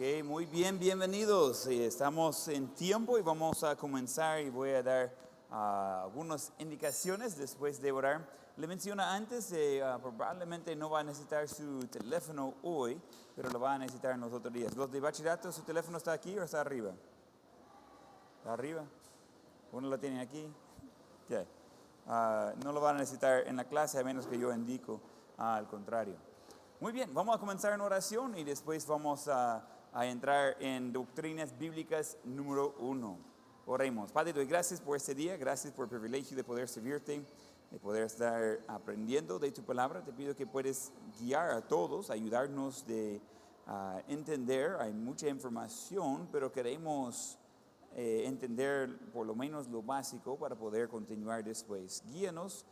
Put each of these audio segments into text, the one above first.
Ok, muy bien, bienvenidos. Estamos en tiempo y vamos a comenzar y voy a dar algunas indicaciones después de orar. Le menciono antes, probablemente no va a necesitar su teléfono hoy, pero lo va a necesitar en los otros días. Los de bachillerato, ¿su teléfono está aquí o está arriba? ¿Está arriba? ¿Uno lo tiene aquí? Okay. No lo van a necesitar en la clase a menos que yo indico al contrario. Muy bien, vamos a comenzar en oración y después vamos a entrar en doctrinas bíblicas número 1. Oremos. Padre, doy gracias por este día, gracias por el privilegio de poder servirte, de poder estar aprendiendo de tu palabra. Te pido que puedes guiar a todos, ayudarnos de entender. Hay mucha información, pero queremos entender por lo menos lo básico para poder continuar después. Guíanos,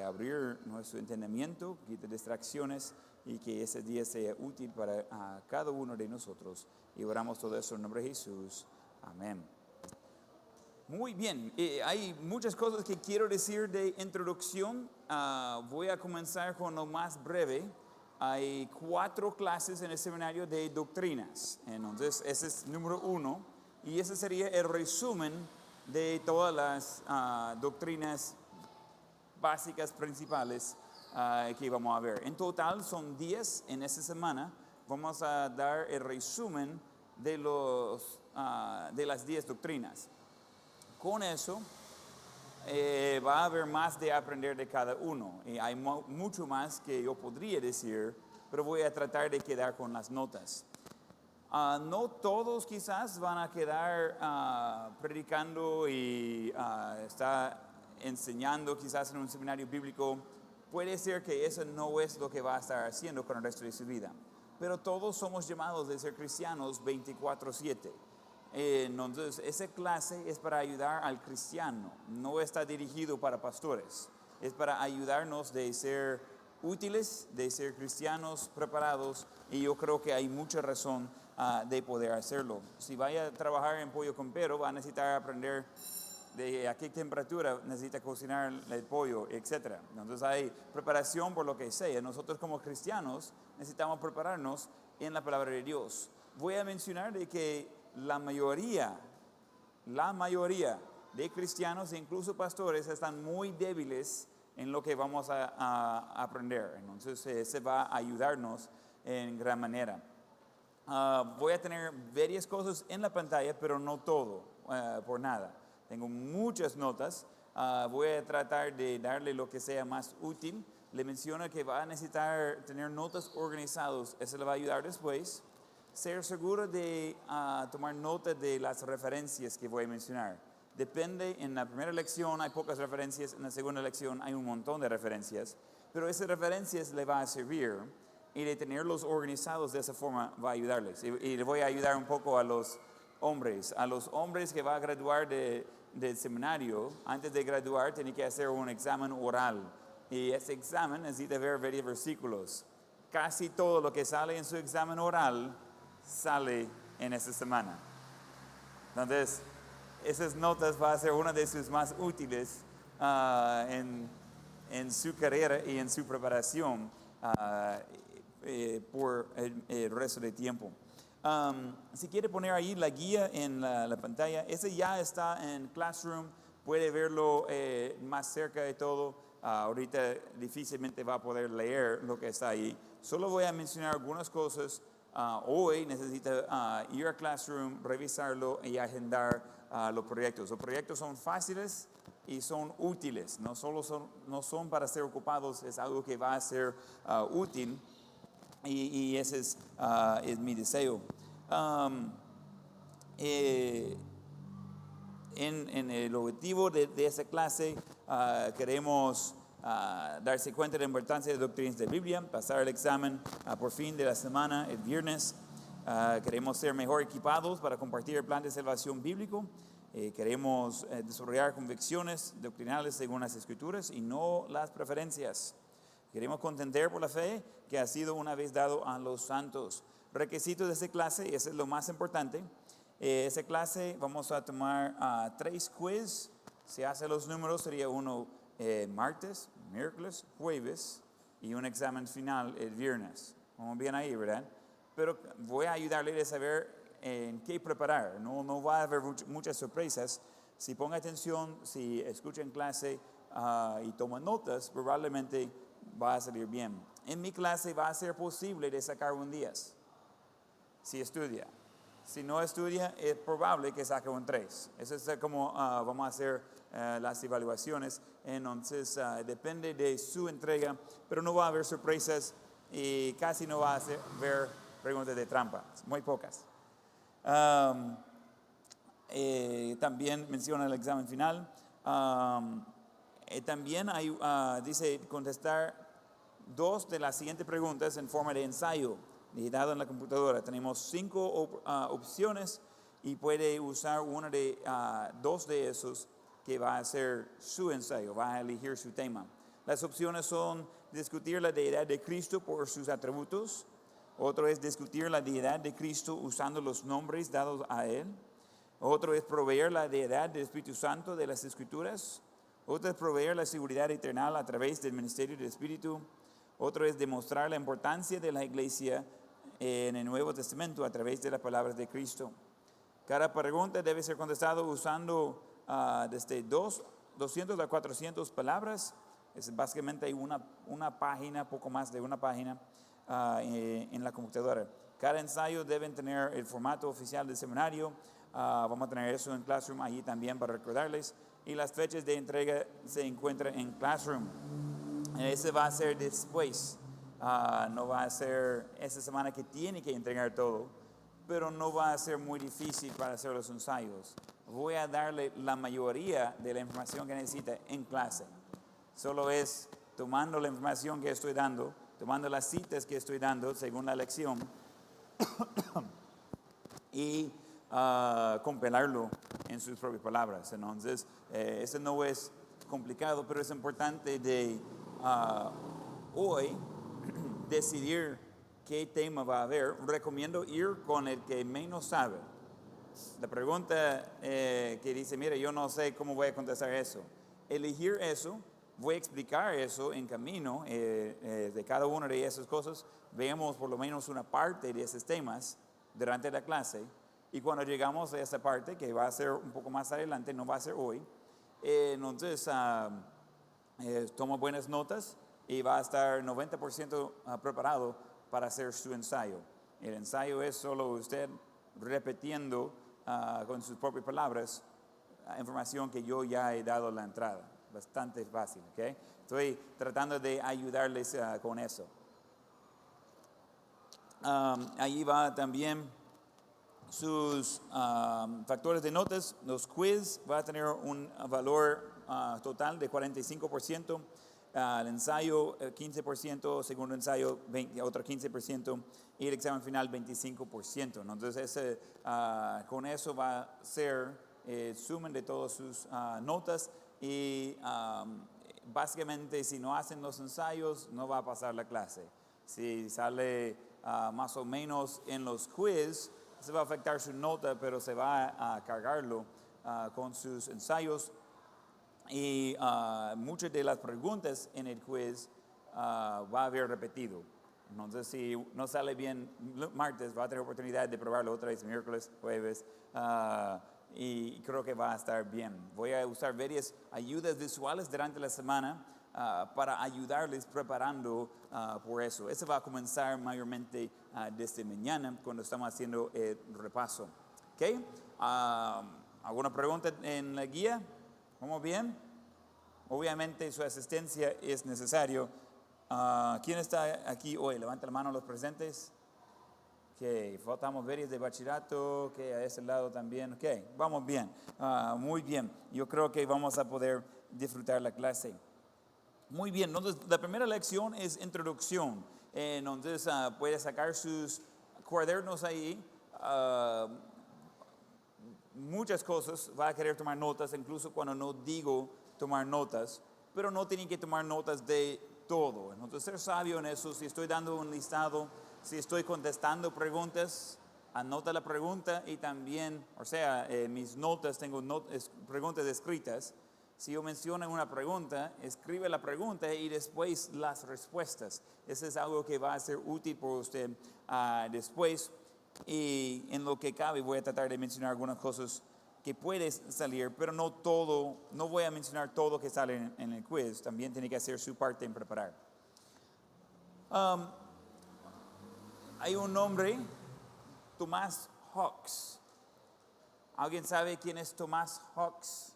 abrir nuestro entendimiento, quita distracciones y que ese día sea útil para cada uno de nosotros. Y oramos todo eso en nombre de Jesús. Amén. Muy bien, hay muchas cosas que quiero decir de introducción. Voy a comenzar con lo más breve. Hay 4 clases en el seminario de doctrinas. Entonces, ese es número 1. Y ese sería el resumen de todas las doctrinas básicas principales que vamos a ver. En total son 10 en esta semana. Vamos a dar el resumen de las 10 doctrinas. Con eso va a haber más de aprender de cada uno. Y hay mucho más que yo podría decir, pero voy a tratar de quedar con las notas. No todos quizás van a quedar predicando y está enseñando quizás en un seminario bíblico. Puede ser que eso no es lo que va a estar haciendo con el resto de su vida. Pero todos somos llamados de ser cristianos 24/7. Entonces, esa clase es para ayudar al cristiano. No está dirigido para pastores. Es para ayudarnos de ser útiles, de ser cristianos preparados. Y yo creo que hay mucha razón de poder hacerlo. Si vaya a trabajar en pollo con pero, va a necesitar aprender de a qué temperatura necesita cocinar el pollo, etc. Entonces hay preparación por lo que sea. Nosotros como cristianos necesitamos prepararnos en la palabra de Dios. Voy a mencionar de que la mayoría de cristianos e incluso pastores están muy débiles en lo que vamos a aprender. Entonces se va a ayudarnos en gran manera. Voy a tener varias cosas en la pantalla, pero no todo, por nada. Tengo muchas notas. Voy a tratar de darle lo que sea más útil. Le menciono que va a necesitar tener notas organizadas. Eso le va a ayudar después. Ser seguro de tomar nota de las referencias que voy a mencionar. Depende, en la primera lección hay pocas referencias, en la segunda lección hay un montón de referencias, pero esas referencias le va a servir y de tenerlos organizados de esa forma va a ayudarles. Y le voy a ayudar un poco a los hombres que va a graduar del seminario. Antes de graduar tiene que hacer un examen oral y ese examen necesita ver varios versículos. Casi todo lo que sale en su examen oral sale en esta semana. Entonces, esas notas va a ser una de sus más útiles en su carrera y en su preparación por el resto del tiempo. Si quiere poner ahí la guía en la pantalla, ese ya está en Classroom, puede verlo más cerca de todo. Ahorita difícilmente va a poder leer lo que está ahí. Solo voy a mencionar algunas cosas. Hoy necesita ir a Classroom, revisarlo y agendar los proyectos. Los proyectos son fáciles y son útiles. No son para ser ocupados, es algo que va a ser útil. Y ese es mi deseo. En el objetivo de esta clase queremos darse cuenta de la importancia de doctrinas de Biblia, pasar el examen por fin de la semana, el viernes. Queremos ser mejor equipados para compartir el plan de salvación bíblico. Queremos desarrollar convicciones doctrinales según las Escrituras y no las preferencias. Queremos contender por la fe que ha sido una vez dado a los santos. Requisitos de esta clase, y eso es lo más importante. Esa clase vamos a tomar 3 quiz. Si hace los números, sería uno martes, miércoles, jueves y un examen final el viernes. Vamos bien ahí, ¿verdad? pero voy a ayudarle a saber en qué preparar. No va a haber muchas sorpresas. Si ponga atención, si escucha en clase y toma notas, probablemente va a salir bien. En mi clase va a ser posible de sacar un 10 si estudia. Si no estudia, es probable que saque un 3. Eso es como vamos a hacer las evaluaciones. Entonces, depende de su entrega, pero no va a haber sorpresas y casi no va a haber preguntas de trampa, muy pocas. También menciona el examen final. También dice contestar 2 de las siguientes preguntas en forma de ensayo, digitado en la computadora. Tenemos 5 opciones y puede usar una de 2 de esos que va a ser su ensayo, va a elegir su tema. Las opciones son discutir la deidad de Cristo por sus atributos. Otro es discutir la deidad de Cristo usando los nombres dados a Él. Otro es proveer la deidad del Espíritu Santo de las Escrituras. Otro es proveer la seguridad eterna a través del ministerio del Espíritu. Otro es demostrar la importancia de la iglesia en el Nuevo Testamento a través de las palabras de Cristo. Cada pregunta debe ser contestada usando desde 200 a 400 palabras. Es básicamente una página, poco más de una página en la computadora. Cada ensayo debe tener el formato oficial del seminario. Vamos a tener eso en Classroom allí también para recordarles. Y las fechas de entrega se encuentran en Classroom. Ese va a ser después. No va a ser esa semana que tiene que entregar todo, pero no va a ser muy difícil para hacer los ensayos. Voy a darle la mayoría de la información que necesita en clase. Solo es tomando la información que estoy dando, tomando las citas que estoy dando según la lección y compilarlo en sus propias palabras. Entonces, eso no es complicado, pero es importante de hoy decidir qué tema va a haber. Recomiendo ir con el que menos sabe. La pregunta que dice, mire, yo no sé cómo voy a contestar eso. Elegir eso, voy a explicar eso en camino de cada una de esas cosas. Veamos por lo menos una parte de esos temas durante la clase. Y cuando llegamos a esa parte, que va a ser un poco más adelante, no va a ser hoy, entonces toma buenas notas y va a estar 90% preparado para hacer su ensayo. El ensayo es solo usted repitiendo con sus propias palabras información que yo ya he dado en la entrada. Bastante fácil, ¿ok? Estoy tratando de ayudarles con eso. Ahí va también sus factores de notas. Los quiz va a tener un valor total de 45%. El ensayo 15%, segundo ensayo otro 15% y el examen final 25%, ¿no? Entonces con eso va a ser sumen de todas sus notas y básicamente si no hacen los ensayos no va a pasar la clase. Si sale más o menos en los quiz, se va a afectar su nota, pero se va a cargarlo con sus ensayos. Y muchas de las preguntas en el quiz va a haber repetido. Entonces, si no sale bien martes, va a tener oportunidad de probarlo otra vez miércoles, jueves, y creo que va a estar bien. Voy a usar varias ayudas visuales durante la semana para ayudarles preparando por eso. Eso va a comenzar mayormente desde mañana cuando estamos haciendo el repaso. ¿Okay? ¿Alguna pregunta en la guía? ¿Vamos bien? Obviamente su asistencia es necesario. ¿Quién está aquí hoy? Levanta la mano los presentes. Ok, faltamos varios de bachillerato, ok, a ese lado también. Ok, vamos bien, muy bien. Yo creo que vamos a poder disfrutar la clase. Muy bien, entonces la primera lección es introducción. Entonces puede sacar sus cuadernos ahí. Muchas cosas, va a querer tomar notas, incluso cuando no digo tomar notas, pero no tienen que tomar notas de todo. Entonces, ser sabio en eso. Si estoy dando un listado, si estoy contestando preguntas, anota la pregunta y también, o sea, mis notas, tengo preguntas escritas Si yo menciono una pregunta, escribe la pregunta y después las respuestas. Eso es algo que va a ser útil por usted después. Y en lo que cabe voy a tratar de mencionar algunas cosas que puede salir, pero no todo, no voy a mencionar todo que sale en el quiz. También tiene que hacer su parte en preparar. Hay un hombre, Thomas Hawks. ¿Alguien sabe quién es Thomas Hawks?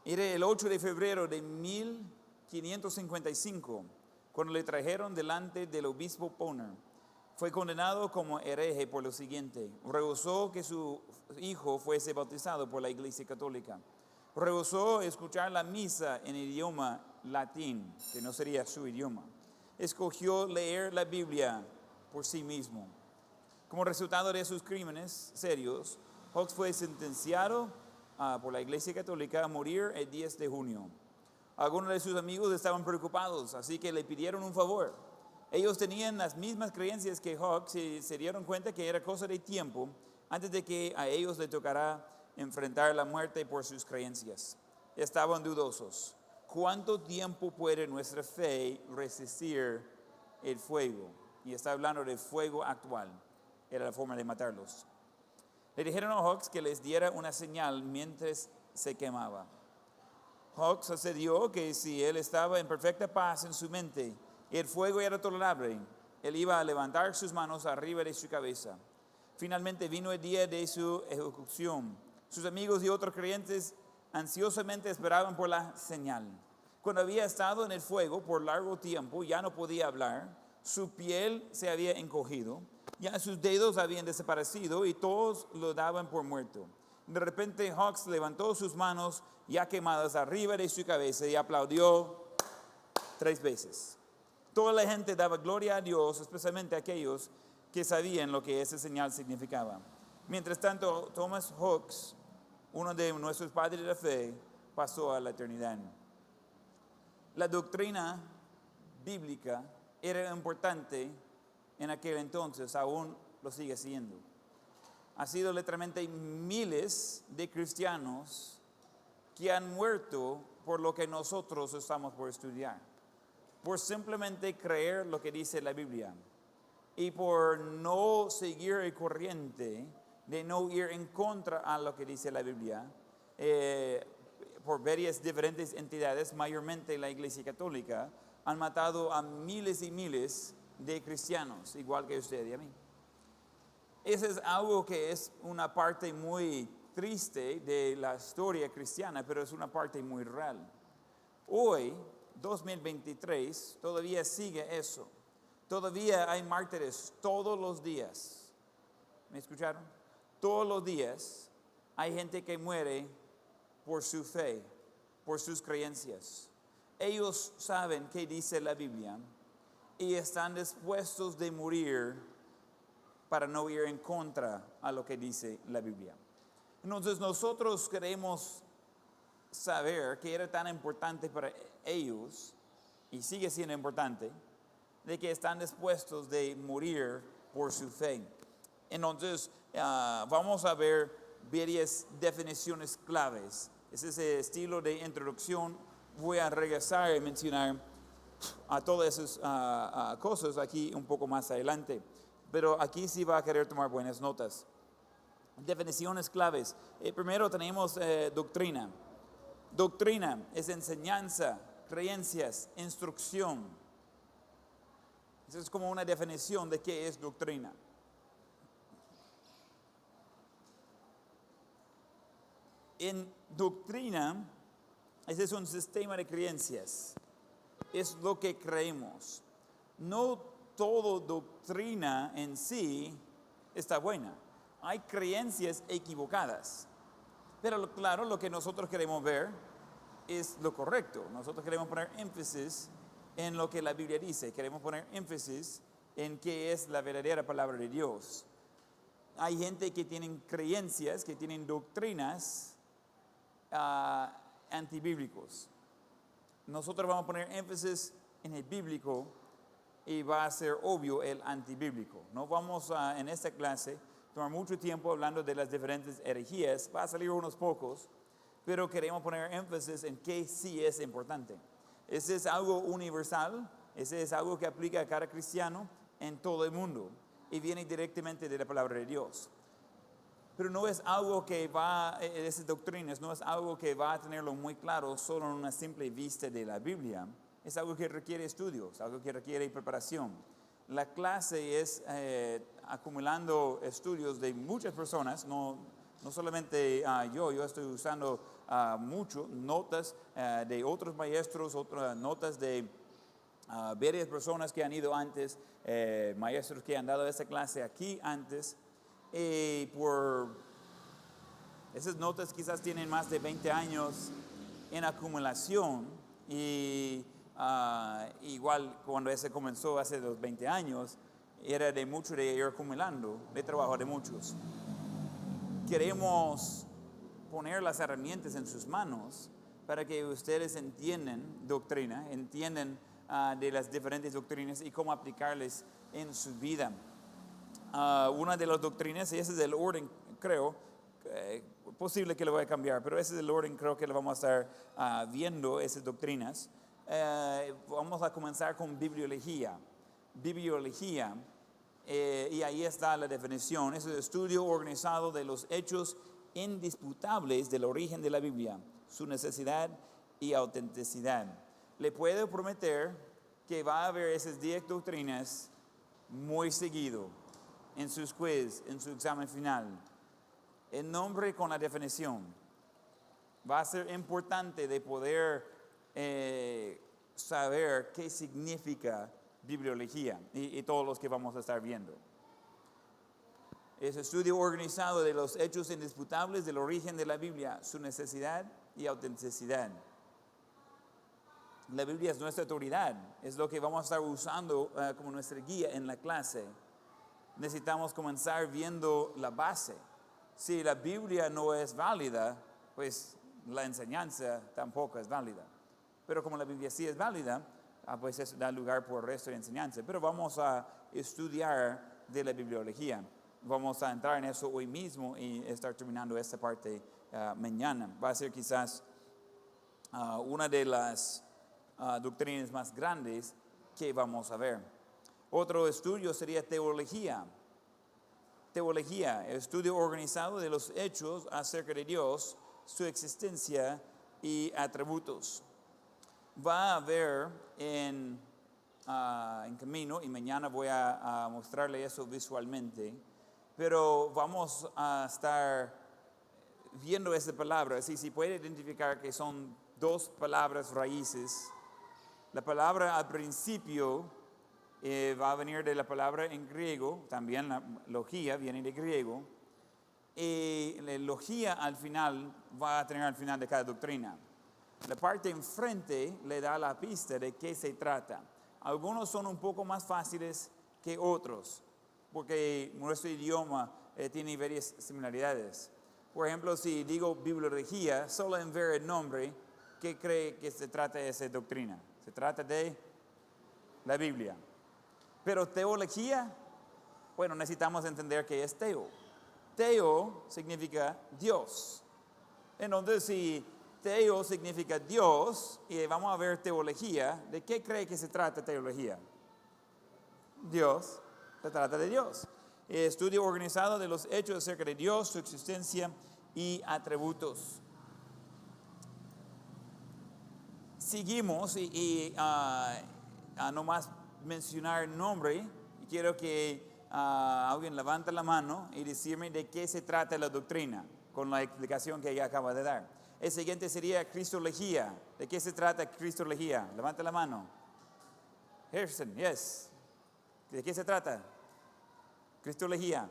Era el 8 de febrero de 1555, cuando le trajeron delante del obispo Poner. Fue condenado como hereje por lo siguiente: rehusó que su hijo fuese bautizado por la Iglesia Católica. Rehusó escuchar la misa en idioma latín, que no sería su idioma. Escogió leer la Biblia por sí mismo. Como resultado de sus crímenes serios, Hawks fue sentenciado por la Iglesia Católica a morir el 10 de junio. Algunos de sus amigos estaban preocupados, así que le pidieron un favor. Ellos tenían las mismas creencias que Hawks y se dieron cuenta que era cosa de tiempo antes de que a ellos les tocara enfrentar la muerte por sus creencias. Estaban dudosos. ¿Cuánto tiempo puede nuestra fe resistir el fuego? Y está hablando del fuego actual. Era la forma de matarlos. Le dijeron a Hawks que les diera una señal mientras se quemaba. Hawks accedió que si él estaba en perfecta paz en su mente y el fuego era tolerable, él iba a levantar sus manos arriba de su cabeza. Finalmente vino el día de su ejecución. Sus amigos y otros creyentes ansiosamente esperaban por la señal. Cuando había estado en el fuego por largo tiempo, ya no podía hablar, su piel se había encogido, ya sus dedos habían desaparecido y todos lo daban por muerto. De repente Hawks levantó sus manos ya quemadas arriba de su cabeza y aplaudió 3 veces. Toda la gente daba gloria a Dios, especialmente aquellos que sabían lo que esa señal significaba. Mientras tanto, Thomas Hawks, uno de nuestros padres de la fe, pasó a la eternidad. La doctrina bíblica era importante en aquel entonces, aún lo sigue siendo. Ha sido literalmente miles de cristianos que han muerto por lo que nosotros estamos por estudiar, por simplemente creer lo que dice la Biblia y por no seguir el corriente, de no ir en contra a lo que dice la Biblia, por varias diferentes entidades, mayormente la Iglesia Católica, han matado a miles y miles de cristianos, igual que usted y a mí. Eso es algo que es una parte muy triste de la historia cristiana, pero es una parte muy real. Hoy, 2023, todavía sigue eso. Todavía hay mártires todos los días. ¿Me escucharon? Todos los días hay gente que muere por su fe, por sus creencias. Ellos saben qué dice la Biblia y están dispuestos de morir para no ir en contra a lo que dice la Biblia. Entonces nosotros queremos saber que era tan importante para ellos, y sigue siendo importante, de que están dispuestos de morir por su fe. Entonces vamos a ver varias definiciones claves. Es ese estilo de introducción. Voy a regresar y mencionar a todas esas cosas aquí un poco más adelante. Pero aquí sí va a querer tomar buenas notas. Definiciones claves. Primero tenemos doctrina. Doctrina es enseñanza, creencias, instrucción. Esa es como una definición de qué es doctrina. En doctrina, ese es un sistema de creencias. Es lo que creemos. No toda doctrina en sí está buena. Hay creencias equivocadas. Pero claro, lo que nosotros queremos ver es lo correcto. Nosotros queremos poner énfasis en lo que la Biblia dice. Queremos poner énfasis en qué es la verdadera palabra de Dios. Hay gente que tienen creencias, que tienen doctrinas antibíblicos. Nosotros vamos a poner énfasis en el bíblico y va a ser obvio el antibíblico. No vamos en esta clase tomar mucho tiempo hablando de las diferentes herejías. Va a salir unos pocos, pero queremos poner énfasis en qué sí es importante. Ese es algo universal, ese es algo que aplica a cada cristiano en todo el mundo y viene directamente de la palabra de Dios. Pero no es algo que esas doctrinas, no es algo que va a tenerlo muy claro solo en una simple vista de la Biblia. Es algo que requiere estudios, algo que requiere preparación. La clase es acumulando estudios de muchas personas, no solamente yo estoy usando mucho notas de otros maestros, otras notas de varias personas que han ido antes, maestros que han dado esa clase aquí antes. Por esas notas quizás tienen más de 20 años en acumulación y igual cuando ese comenzó hace los 20 años era de mucho de ir acumulando, de trabajo de muchos. Queremos poner las herramientas en sus manos para que ustedes entiendan doctrina, entiendan de las diferentes doctrinas y cómo aplicarles en su vida. Una de las doctrinas, y ese es el orden, creo, posible que lo voy a cambiar, pero ese es el orden, creo que lo vamos a estar viendo, esas doctrinas. Vamos a comenzar con bibliología. Bibliología, y ahí está la definición, es el estudio organizado de los hechos indisputables del origen de la Biblia, su necesidad y autenticidad. Le puedo prometer que va a haber esas 10 doctrinas muy seguido en sus quiz, en su examen final. El nombre con la definición. Va a ser importante de poder saber qué significa bibliología y todos los que vamos a estar viendo. Es estudio organizado de los hechos indisputables del origen de la Biblia, su necesidad y autenticidad. La Biblia es nuestra autoridad, es lo que vamos a estar usando como nuestra guía en la clase. Necesitamos comenzar viendo la base. Si la Biblia no es válida, pues la enseñanza tampoco es válida. Pero como la Biblia sí es válida, pues eso da lugar por el resto de enseñanza. Pero vamos a estudiar de la bibliología. Vamos a entrar en eso hoy mismo y estar terminando esta parte mañana. Va a ser quizás una de las doctrinas más grandes que vamos a ver. Otro estudio sería teología. Teología, el estudio organizado de los hechos acerca de Dios, su existencia y atributos. Va a haber en camino, y mañana voy a mostrarle eso visualmente, pero vamos a estar viendo esa palabra. Si puede identificar que son 2 palabras raíces. La palabra al principio va a venir de la palabra en griego, también la logía viene de griego, y la logía al final va a tener al final de cada doctrina. La parte enfrente le da la pista de qué se trata. Algunos son un poco más fáciles que otros, porque nuestro idioma tiene varias similaridades. Por ejemplo, si digo bibliología, solo en ver el nombre, ¿qué cree que se trata de esa doctrina? Se trata de la Biblia. Pero teología, bueno, necesitamos entender qué es teo. Teo significa Dios. Entonces, si teo significa Dios, y vamos a ver teología, ¿de qué cree que se trata teología? Dios, se trata de Dios. Estudio organizado de los hechos acerca de Dios, su existencia y atributos. Seguimos y nomás mencionar el nombre, y quiero que alguien levante la mano y decirme de qué se trata la doctrina, con la explicación que ella acaba de dar. El siguiente sería cristología. ¿De qué se trata cristología? Levante la mano. Harrison, yes. ¿De qué se trata? Cristología.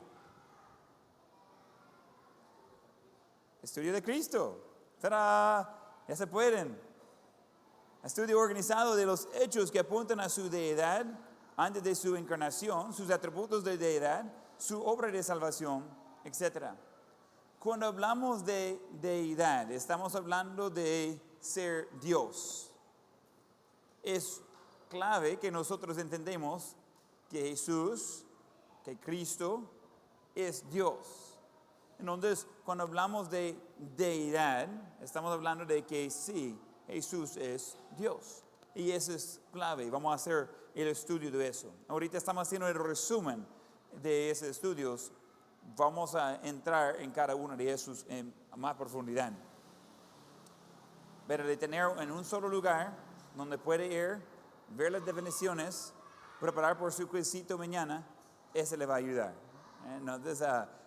Estudio de Cristo. ¡Tará! Ya se pueden. Estudio organizado de los hechos que apuntan a su deidad antes de su encarnación, sus atributos de deidad, su obra de salvación, etc. Cuando hablamos de deidad, estamos hablando de ser Dios. Es clave que nosotros entendemos que Jesús, que Cristo, es Dios. Entonces, cuando hablamos de deidad, estamos hablando de que sí, Jesús es Dios. Y eso es clave. Vamos a hacer el estudio de eso. Ahorita estamos haciendo el resumen de esos estudios. Vamos a entrar en cada uno de esos en más profundidad. Pero de tener en un solo lugar donde puede ir, ver las definiciones, preparar por su quizito mañana, ese le va a ayudar. Entonces,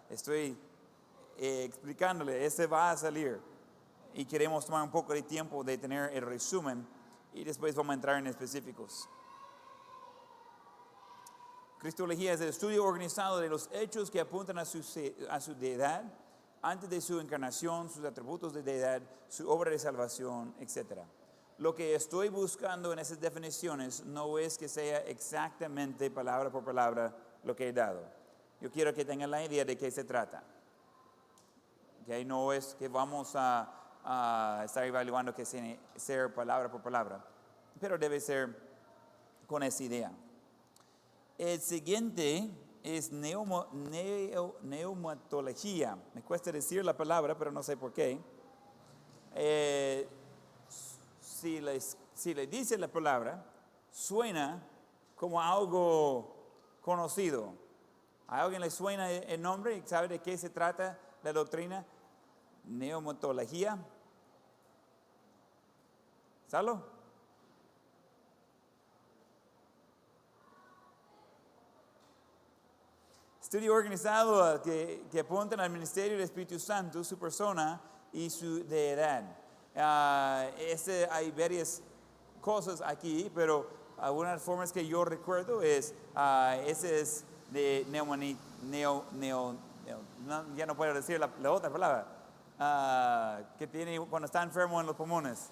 estoy explicándole, ese va a salir. Y queremos tomar un poco de tiempo de tener el resumen y después vamos a entrar en específicos. Cristología es el estudio organizado de los hechos que apuntan a su deidad, antes de su encarnación, sus atributos de deidad, su obra de salvación, etc. Lo que estoy buscando en esas definiciones no es que sea exactamente palabra por palabra lo que he dado. Yo quiero que tengan la idea de qué se trata. ¿Okay? No es que vamos a estar evaluando que sea palabra por palabra, pero debe ser con esa idea. El siguiente es neumatología. Me cuesta decir la palabra, pero no sé por qué. Si le dice la palabra, suena como algo conocido. ¿A alguien le suena el nombre y sabe de qué se trata la doctrina? Neumatología. ¿Salo? Estudio organizado que apuntan al ministerio del Espíritu Santo, su persona y su deidad. Hay varias cosas aquí, pero algunas formas que yo recuerdo ese es de ya no puedo decir la otra palabra, que tiene cuando está enfermo en los pulmones,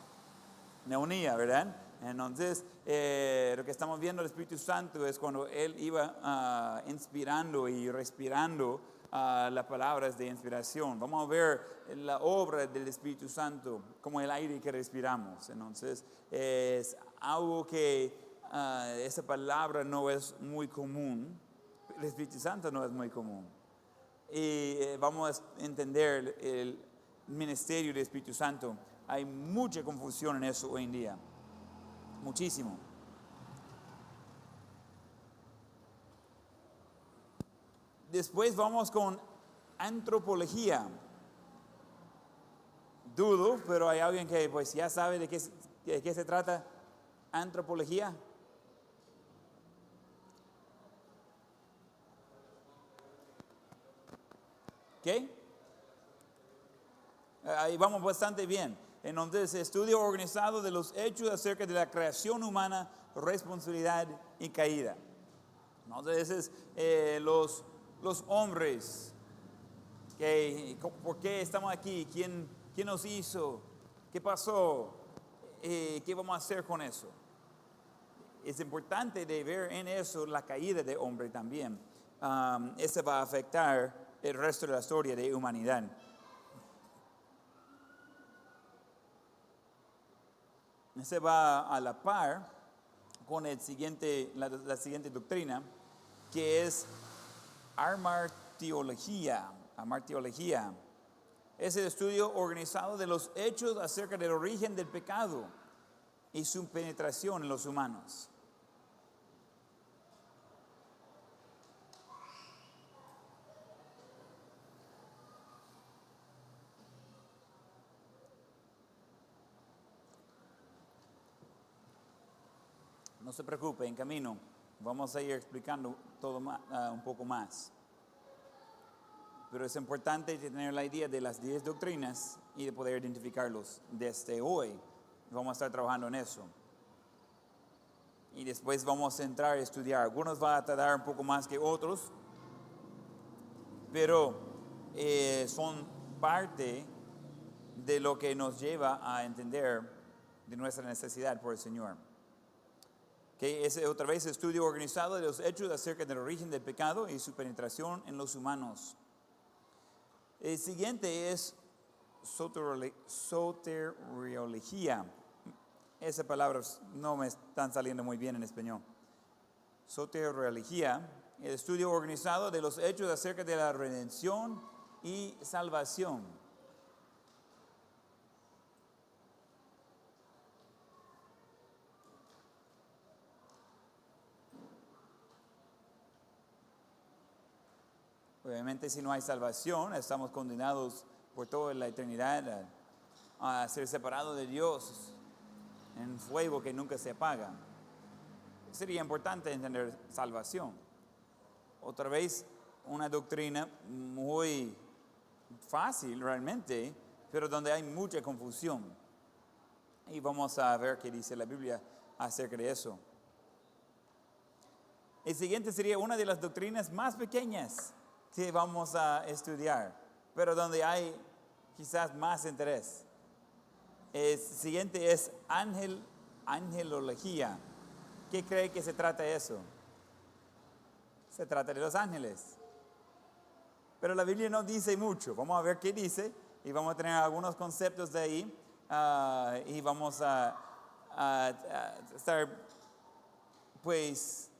neumonía, ¿verdad? Entonces, lo que estamos viendo del Espíritu Santo es cuando Él iba inspirando y respirando las palabras de inspiración. Vamos a ver la obra del Espíritu Santo como el aire que respiramos. Entonces, es algo que esa palabra no es muy común. El Espíritu Santo no es muy común. Y vamos a entender el ministerio del Espíritu Santo. Hay mucha confusión en eso hoy en día. Muchísimo. Después vamos con antropología. Dudo, pero hay alguien que pues ya sabe de qué se trata antropología. ¿Qué? Ahí vamos bastante bien. Entonces, estudio organizado de los hechos acerca de la creación humana, responsabilidad y caída. Entonces, los hombres, ¿por qué estamos aquí? ¿Quién nos hizo? ¿Qué pasó? ¿Qué vamos a hacer con eso? Es importante de ver en eso la caída de hombre también. Eso va a afectar el resto de la historia de humanidad. Se va a la par con la siguiente doctrina, que es amartiología. Es el estudio organizado de los hechos acerca del origen del pecado y su penetración en los humanos. No se preocupe, en camino vamos a ir explicando todo un poco más. Pero es importante tener la idea de las 10 doctrinas y de poder identificarlos desde hoy. Vamos a estar trabajando en eso. Y después vamos a entrar a estudiar. Algunos van a tardar un poco más que otros, pero son parte de lo que nos lleva a entender de nuestra necesidad por el Señor. Que es otra vez estudio organizado de los hechos acerca del origen del pecado y su penetración en los humanos. El siguiente es soteriología. Esas palabras no me están saliendo muy bien en español. Soteriología el estudio organizado de los hechos acerca de la redención y salvación. Obviamente, si no hay salvación, estamos condenados por toda la eternidad a ser separados de Dios en un fuego que nunca se apaga. Sería importante entender salvación. Otra vez, una doctrina muy fácil realmente, pero donde hay mucha confusión. Y vamos a ver qué dice la Biblia acerca de eso. El siguiente sería una de las doctrinas más pequeñas que vamos a estudiar, pero donde hay quizás más interés. El siguiente es angelología. ¿Qué cree que se trata de eso? Se trata de los ángeles. Pero la Biblia no dice mucho. Vamos a ver qué dice y vamos a tener algunos conceptos de ahí y vamos a estar pues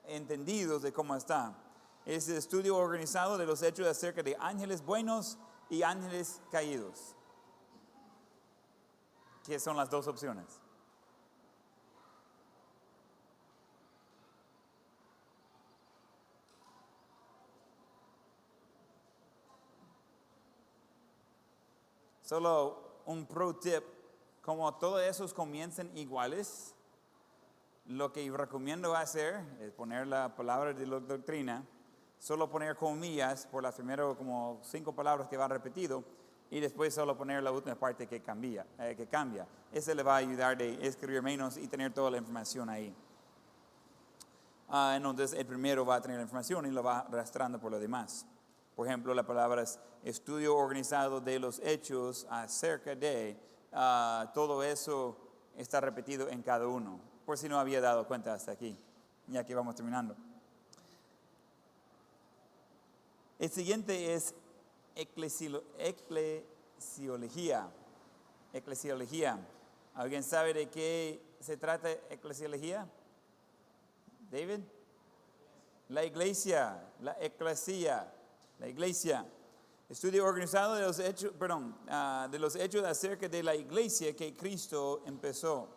entendidos de cómo está. Es el estudio organizado de los hechos acerca de ángeles buenos y ángeles caídos. ¿Qué son las dos opciones? Solo un pro tip, como todos esos comiencen iguales, lo que yo recomiendo hacer es poner la palabra de la doctrina, solo poner comillas por las primeras como 5 palabras que van repetido y después solo poner la última parte que cambia. Ese le va a ayudar de escribir menos y tener toda la información ahí. Entonces el primero va a tener la información y lo va arrastrando por lo demás. Por ejemplo, la palabra es estudio organizado de los hechos acerca de, todo eso está repetido en cada uno, por si no había dado cuenta hasta aquí, ya que vamos terminando. El siguiente es eclesiología. Eclesiología. ¿Alguien sabe de qué se trata eclesiología? David. La iglesia, la eclesia. La iglesia, estudio organizado de los hechos acerca de la iglesia que Cristo empezó.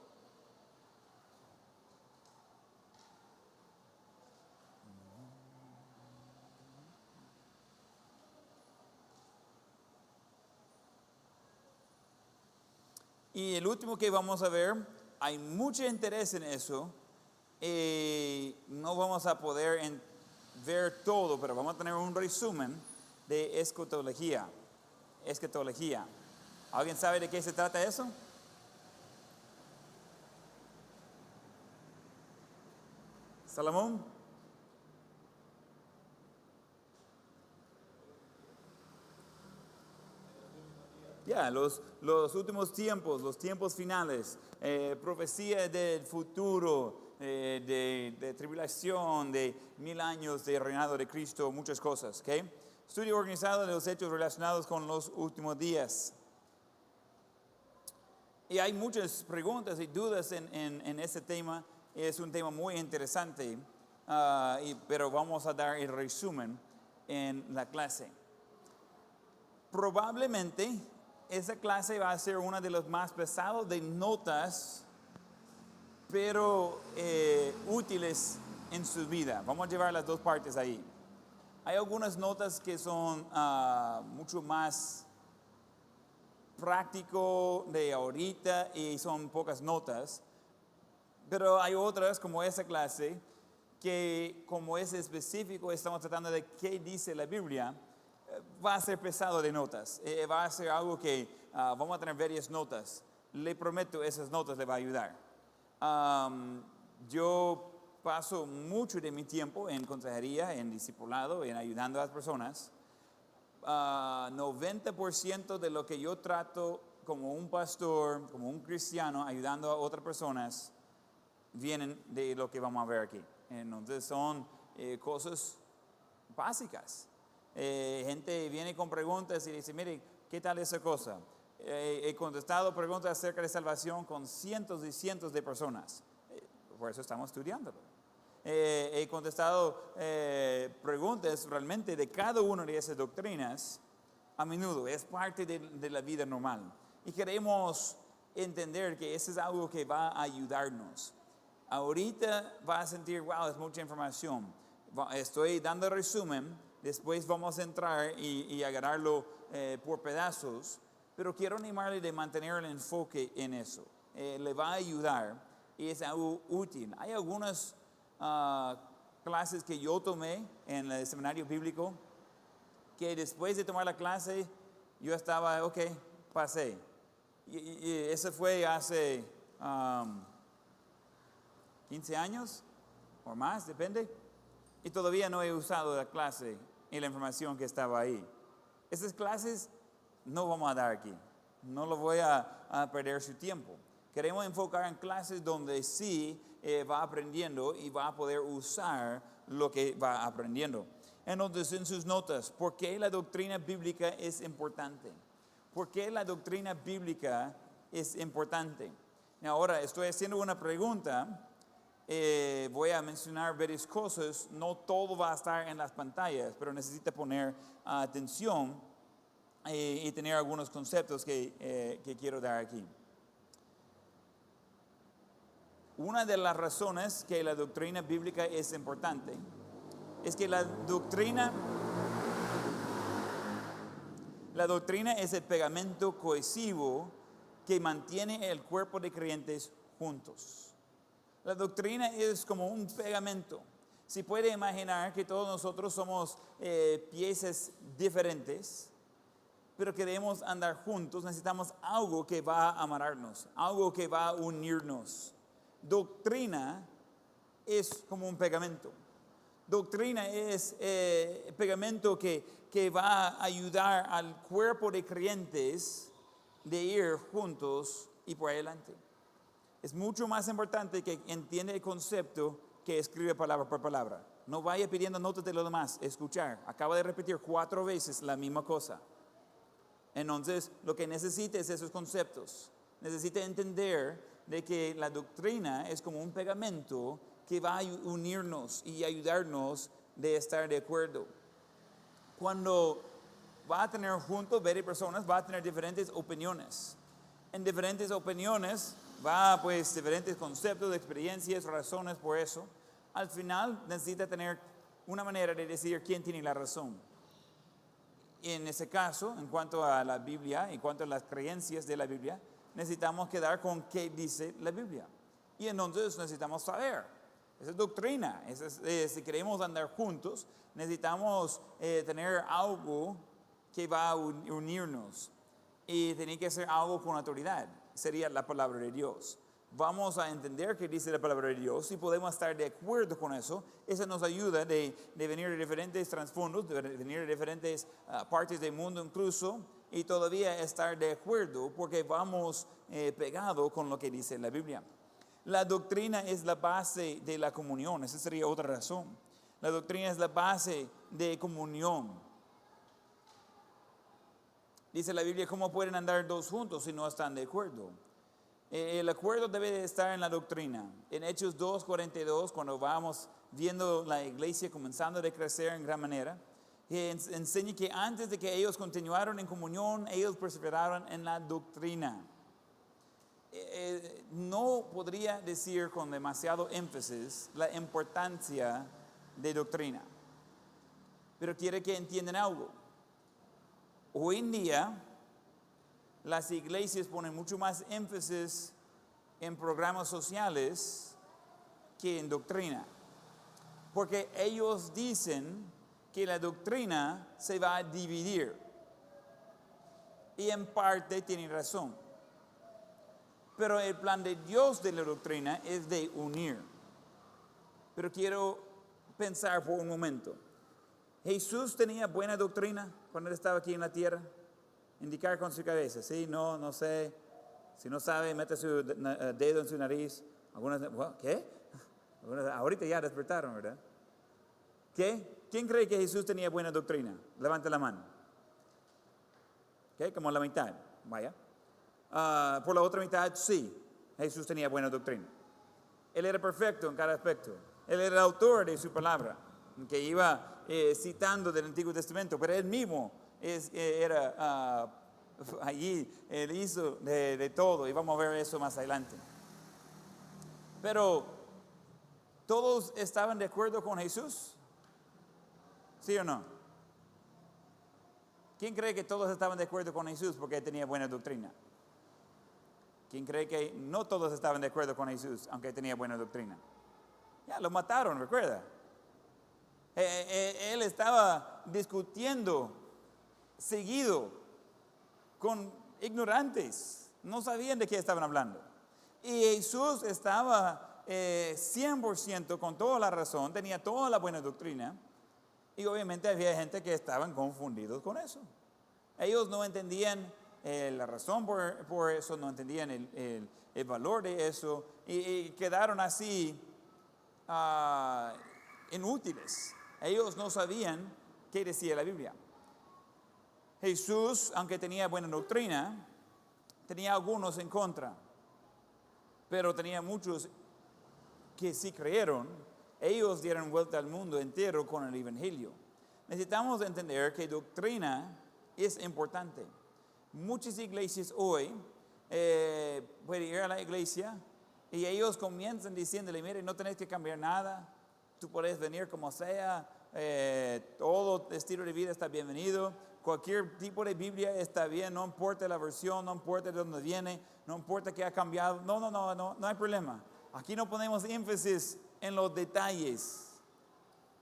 Y el último que vamos a ver, hay mucho interés en eso. No vamos a poder ver todo, pero vamos a tener un resumen de escatología. ¿Alguien sabe de qué se trata eso? ¿Salomón? Los últimos tiempos, los tiempos finales, profecía del futuro, de tribulación, de 1000 años de reinado de Cristo, muchas cosas. ¿Okay? Estudio organizado de los hechos relacionados con los últimos días. Y hay muchas preguntas y dudas en este tema. Es un tema muy interesante, pero vamos a dar el resumen en la clase. Probablemente esa clase va a ser una de las más pesadas de notas, pero útiles en su vida. Vamos a llevar las dos partes ahí. Hay algunas notas que son mucho más práctico de ahorita y son pocas notas, pero hay otras como esa clase que como es específico, estamos tratando de qué dice la Biblia, va a ser pesado de notas, va a ser algo que vamos a tener varias notas. Le prometo, esas notas le va a ayudar. Yo paso mucho de mi tiempo en consejería, en discipulado, en ayudando a las personas. 90% de lo que yo trato como un pastor, como un cristiano, ayudando a otras personas, vienen de lo que vamos a ver aquí. Entonces son cosas básicas. Gente viene con preguntas y dice, mire, ¿qué tal esa cosa? He contestado preguntas acerca de salvación con cientos y cientos de personas. Por eso estamos estudiándolo. He contestado preguntas realmente de cada una de esas doctrinas a menudo. Es parte de la vida normal. Y queremos entender que eso es algo que va a ayudarnos. Ahorita va a sentir, wow, es mucha información. Estoy dando resumen, después vamos a entrar y agarrarlo por pedazos, pero quiero animarle de mantener el enfoque en eso. Le va a ayudar y es algo útil. Hay algunas clases que yo tomé en el seminario bíblico que después de tomar la clase yo estaba, ok, pasé. Y eso fue hace 15 años o más, depende. Y todavía no he usado la clase y la información que estaba ahí. Esas clases no vamos a dar aquí. No lo voy a perder su tiempo. Queremos enfocar en clases donde sí va aprendiendo y va a poder usar lo que va aprendiendo. Entonces, en sus notas, ¿por qué la doctrina bíblica es importante? ¿Por qué la doctrina bíblica es importante? Ahora, estoy haciendo una pregunta. Voy a mencionar varias cosas. No todo va a estar en las pantallas, pero necesita poner atención y tener algunos conceptos que quiero dar aquí. Una de las razones que la doctrina bíblica es importante es que la doctrina es el pegamento cohesivo que mantiene el cuerpo de creyentes juntos. La doctrina es como un pegamento. Si puede imaginar que todos nosotros somos piezas diferentes, pero queremos andar juntos, necesitamos algo que va a amarrarnos, algo que va a unirnos. Doctrina es como un pegamento. Doctrina es pegamento que va a ayudar al cuerpo de creyentes de ir juntos y por adelante. Es mucho más importante que entienda el concepto que escribe palabra por palabra. No vaya pidiendo notas de lo demás, escuchar. Acaba de repetir 4 veces la misma cosa. Entonces, lo que necesita es esos conceptos. Necesita entender de que la doctrina es como un pegamento que va a unirnos y ayudarnos de estar de acuerdo. Cuando va a tener juntos varias personas, va a tener diferentes opiniones. En diferentes opiniones va pues diferentes conceptos, experiencias, razones por eso. Al final necesita tener una manera de decidir quién tiene la razón. En ese caso, en cuanto a la Biblia, en cuanto a las creencias de la Biblia, necesitamos quedar con qué dice la Biblia. Y entonces necesitamos saber. Esa es doctrina. Si queremos andar juntos, necesitamos tener algo que va a unirnos. Y tiene que ser algo con autoridad. Sería la palabra de Dios. Vamos a entender qué dice la palabra de Dios y podemos estar de acuerdo con eso. Eso nos ayuda de venir de diferentes trasfondos, de venir de diferentes partes del mundo incluso, y todavía estar de acuerdo porque vamos pegados con lo que dice la Biblia. La doctrina es la base de la comunión. Esa sería otra razón. La doctrina es la base de comunión. Dice la Biblia, ¿cómo pueden andar dos juntos si no están de acuerdo? El acuerdo debe de estar en la doctrina. En Hechos 2:42, cuando vamos viendo la iglesia comenzando a crecer en gran manera, enseña que antes de que ellos continuaron en comunión, ellos perseveraron en la doctrina. No podría decir con demasiado énfasis la importancia de doctrina, pero quiere que entiendan algo. Hoy en día, las iglesias ponen mucho más énfasis en programas sociales que en doctrina, porque ellos dicen que la doctrina se va a dividir, y en parte tienen razón. Pero el plan de Dios de la doctrina es de unir. Pero quiero pensar por un momento. ¿Jesús tenía buena doctrina cuando él estaba aquí en la tierra? Indicar con su cabeza, sí, no sé. Si no sabe, mete su dedo en su nariz. ¿Qué? Ahorita ya despertaron, ¿verdad? ¿Qué? ¿Quién cree que Jesús tenía buena doctrina? Levante la mano. ¿Qué? Como la mitad. Vaya. Por la otra mitad, sí, Jesús tenía buena doctrina. Él era perfecto en cada aspecto. Él era el autor de su palabra, que iba citando del Antiguo Testamento, pero él mismo era allí, él hizo de todo, y vamos a ver eso más adelante. Pero, ¿todos estaban de acuerdo con Jesús? ¿Sí o no? ¿Quién cree que todos estaban de acuerdo con Jesús porque tenía buena doctrina? ¿Quién cree que no todos estaban de acuerdo con Jesús aunque tenía buena doctrina? Ya, lo mataron, recuerda. Él estaba discutiendo seguido con ignorantes. No sabían de qué estaban hablando. Y Jesús estaba 100% con toda la razón, tenía toda la buena doctrina. Y obviamente había gente que estaban confundidos con eso. Ellos no entendían la razón por eso, no entendían el valor de eso. Y quedaron así inútiles. Ellos no sabían qué decía la Biblia. Jesús, aunque tenía buena doctrina, tenía algunos en contra. Pero tenía muchos que sí creyeron. Ellos dieron vuelta al mundo entero con el Evangelio. Necesitamos entender que doctrina es importante. Muchas iglesias hoy pueden ir a la iglesia y ellos comienzan diciéndole, mire, no tenés que cambiar nada, tú puedes venir como sea, todo estilo de vida está bienvenido, cualquier tipo de Biblia está bien, no importa la versión, no importa de dónde viene, no importa qué ha cambiado, no hay problema. Aquí no ponemos énfasis en los detalles.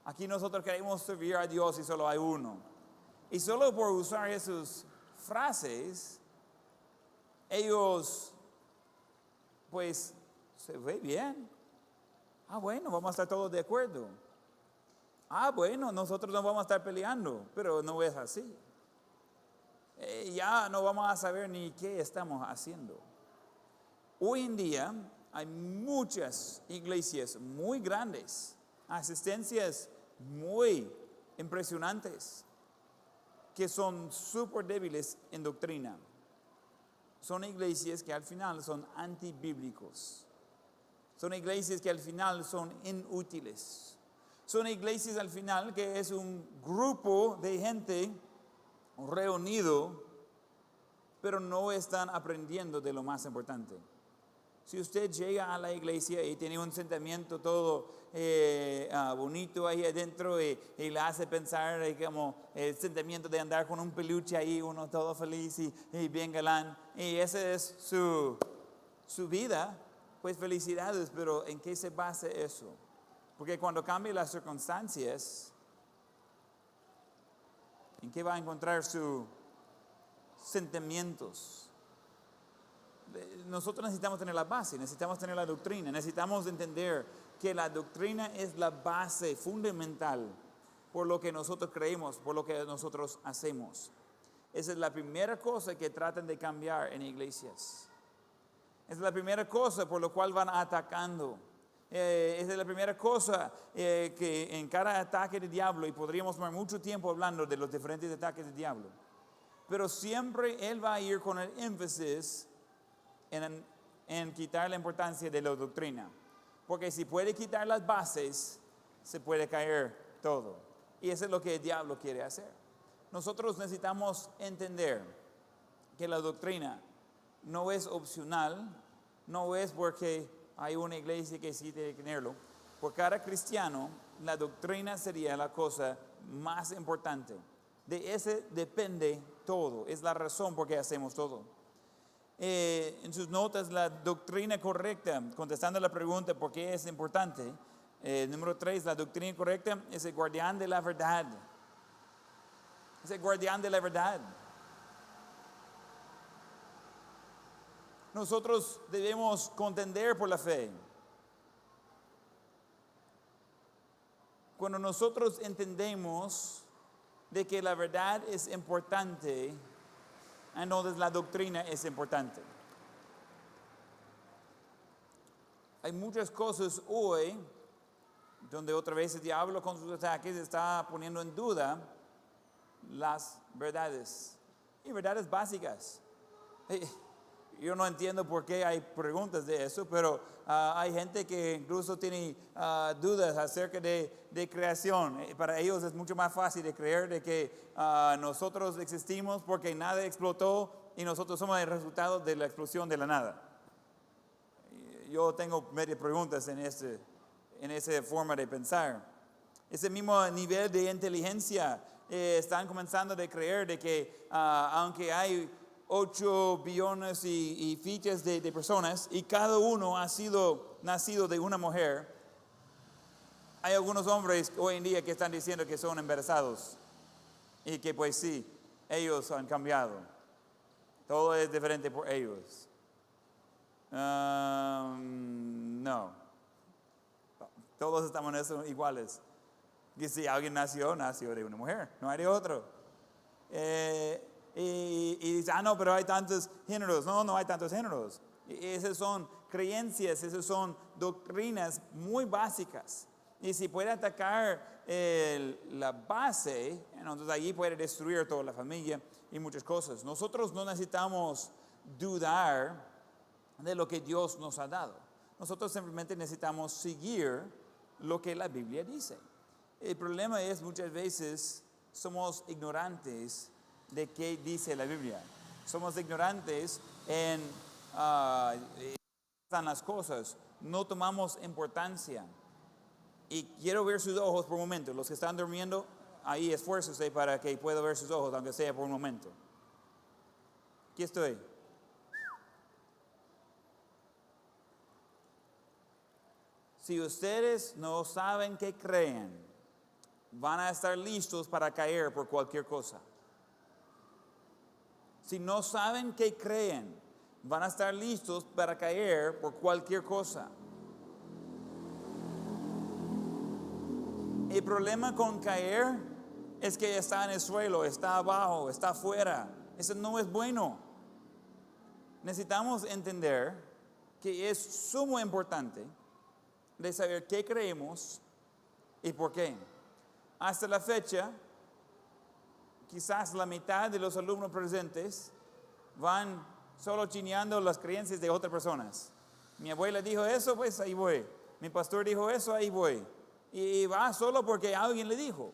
Aquí nosotros queremos servir a Dios y solo hay uno. Y solo por usar esas frases, ellos, pues, se ve bien. Bueno, vamos a estar todos de acuerdo. Bueno, nosotros no vamos a estar peleando, pero no es así. Ya no vamos a saber ni qué estamos haciendo. Hoy en día hay muchas iglesias muy grandes, asistencias muy impresionantes, que son súper débiles en doctrina. Son iglesias que al final son antibíblicos. Son iglesias que al final son inútiles. Son iglesias al final que es un grupo de gente reunido, pero no están aprendiendo de lo más importante. Si usted llega a la iglesia y tiene un sentimiento todo bonito ahí adentro y le hace pensar como el sentimiento de andar con un peluche ahí, uno todo feliz y bien galán, y esa es su vida, pues felicidades, pero ¿en qué se basa eso? Porque cuando cambien las circunstancias, ¿en qué va a encontrar sus sentimientos? Nosotros necesitamos tener la base, necesitamos tener la doctrina, necesitamos entender que la doctrina es la base fundamental por lo que nosotros creemos, por lo que nosotros hacemos. Esa es la primera cosa que tratan de cambiar en iglesias. Esa es la primera cosa por lo cual van atacando. Esa es la primera cosa que en cada ataque del diablo, y podríamos tomar mucho tiempo hablando de los diferentes ataques del diablo, pero siempre él va a ir con el énfasis en quitar la importancia de la doctrina. Porque si puede quitar las bases, se puede caer todo. Y eso es lo que el diablo quiere hacer. Nosotros necesitamos entender que la doctrina no es opcional, no es porque hay una iglesia que sí tiene que tenerlo. Por cada cristiano, la doctrina sería la cosa más importante. De ese depende todo, es la razón por qué hacemos todo. En sus notas, la doctrina correcta, contestando la pregunta por qué es importante. Número 3, la doctrina correcta es el guardián de la verdad. Es el guardián de la verdad. Nosotros debemos contender por la fe. Cuando nosotros entendemos de que la verdad es importante, entonces la doctrina es importante. Hay muchas cosas hoy donde otra vez el diablo con sus ataques está poniendo en duda las verdades y verdades básicas. Yo no entiendo por qué hay preguntas de eso, pero hay gente que incluso tiene dudas acerca de creación. Para ellos es mucho más fácil de creer de que nosotros existimos porque nada explotó y nosotros somos el resultado de la explosión de la nada. Yo tengo medias preguntas en esa forma de pensar. Ese mismo nivel de inteligencia están comenzando a creer de que aunque hay 8 billones y fichas de personas y cada uno ha sido nacido de una mujer, hay algunos hombres hoy en día que están diciendo que son embarazados y que pues sí, ellos han cambiado. Todo es diferente por ellos. No. Todos estamos en eso iguales. Que si alguien nació de una mujer, no hay de otro. Y dice, no, pero hay tantos géneros. No hay tantos géneros. Esas son creencias, esas son doctrinas muy básicas. Y si puede atacar la base, entonces allí puede destruir toda la familia y muchas cosas. Nosotros no necesitamos dudar de lo que Dios nos ha dado. Nosotros simplemente necesitamos seguir lo que la Biblia dice. El problema es muchas veces somos ignorantes de qué dice la Biblia. Somos ignorantes en las cosas. No tomamos importancia. Y quiero ver sus ojos por un momento. Los que están durmiendo, ahí esfuércense para que pueda ver sus ojos, aunque sea por un momento. Aquí estoy. Si ustedes no saben qué creen, van a estar listos para caer por cualquier cosa. Si no saben qué creen, van a estar listos para caer por cualquier cosa. El problema con caer es que está en el suelo, está abajo, está afuera. Eso no es bueno. Necesitamos entender que es sumo importante de saber qué creemos y por qué. Hasta la fecha, quizás la mitad de los alumnos presentes van solo chineando las creencias de otras personas. Mi abuela dijo eso, pues ahí voy. Mi pastor dijo eso, ahí voy. Y va solo porque alguien le dijo.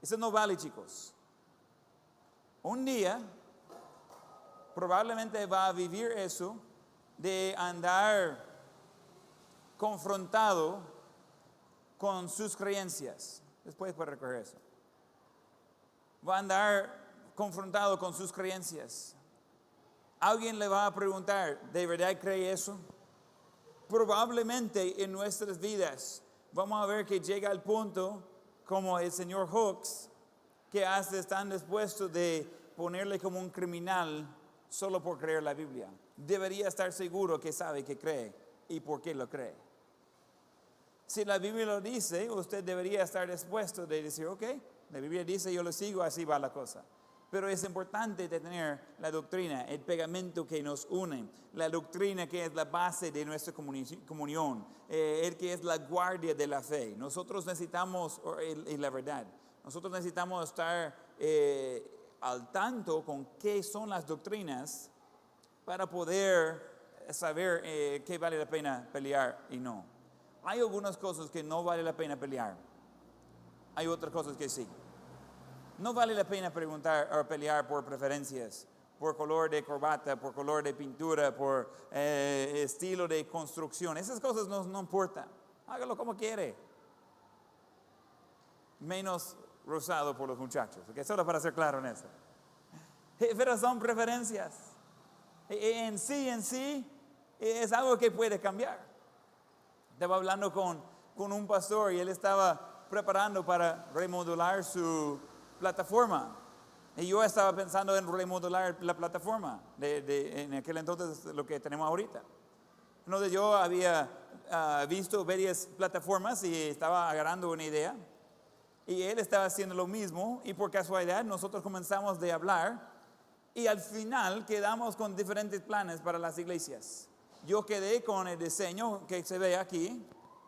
Eso no vale, chicos. Un día, probablemente va a vivir eso de andar confrontado con sus creencias. Después puede recoger eso. Va a andar confrontado con sus creencias. Alguien le va a preguntar, ¿de verdad cree eso? Probablemente en nuestras vidas vamos a ver que llega al punto, como el señor Hooks, que hasta están dispuestos de ponerle como un criminal solo por creer la Biblia. Debería estar seguro que sabe que cree y por qué lo cree. Si la Biblia lo dice, usted debería estar dispuesto de decir, ok, la Biblia dice, yo lo sigo, así va la cosa. Pero es importante tener la doctrina, el pegamento que nos une, la doctrina que es la base de nuestra comunión, el que es la guardia de la fe. Nosotros necesitamos, y la verdad, nosotros necesitamos estar al tanto con qué son las doctrinas para poder saber qué vale la pena pelear y no. Hay algunas cosas que no vale la pena pelear. Hay otras cosas que sí. No vale la pena preguntar o pelear por preferencias, por color de corbata, por color de pintura, por estilo de construcción. Esas cosas no importan. Hágalo como quiere. Menos rosado por los muchachos. ¿Okay? Solo para ser claro en eso. Pero son preferencias. En sí, es algo que puede cambiar. Estaba hablando con un pastor y él estaba preparando para remodelar su plataforma. Y yo estaba pensando en remodelar la plataforma en aquel entonces lo que tenemos ahorita. Entonces yo había visto varias plataformas y estaba agarrando una idea. Y él estaba haciendo lo mismo y por casualidad nosotros comenzamos de hablar y al final quedamos con diferentes planes para las iglesias. Yo quedé con el diseño que se ve aquí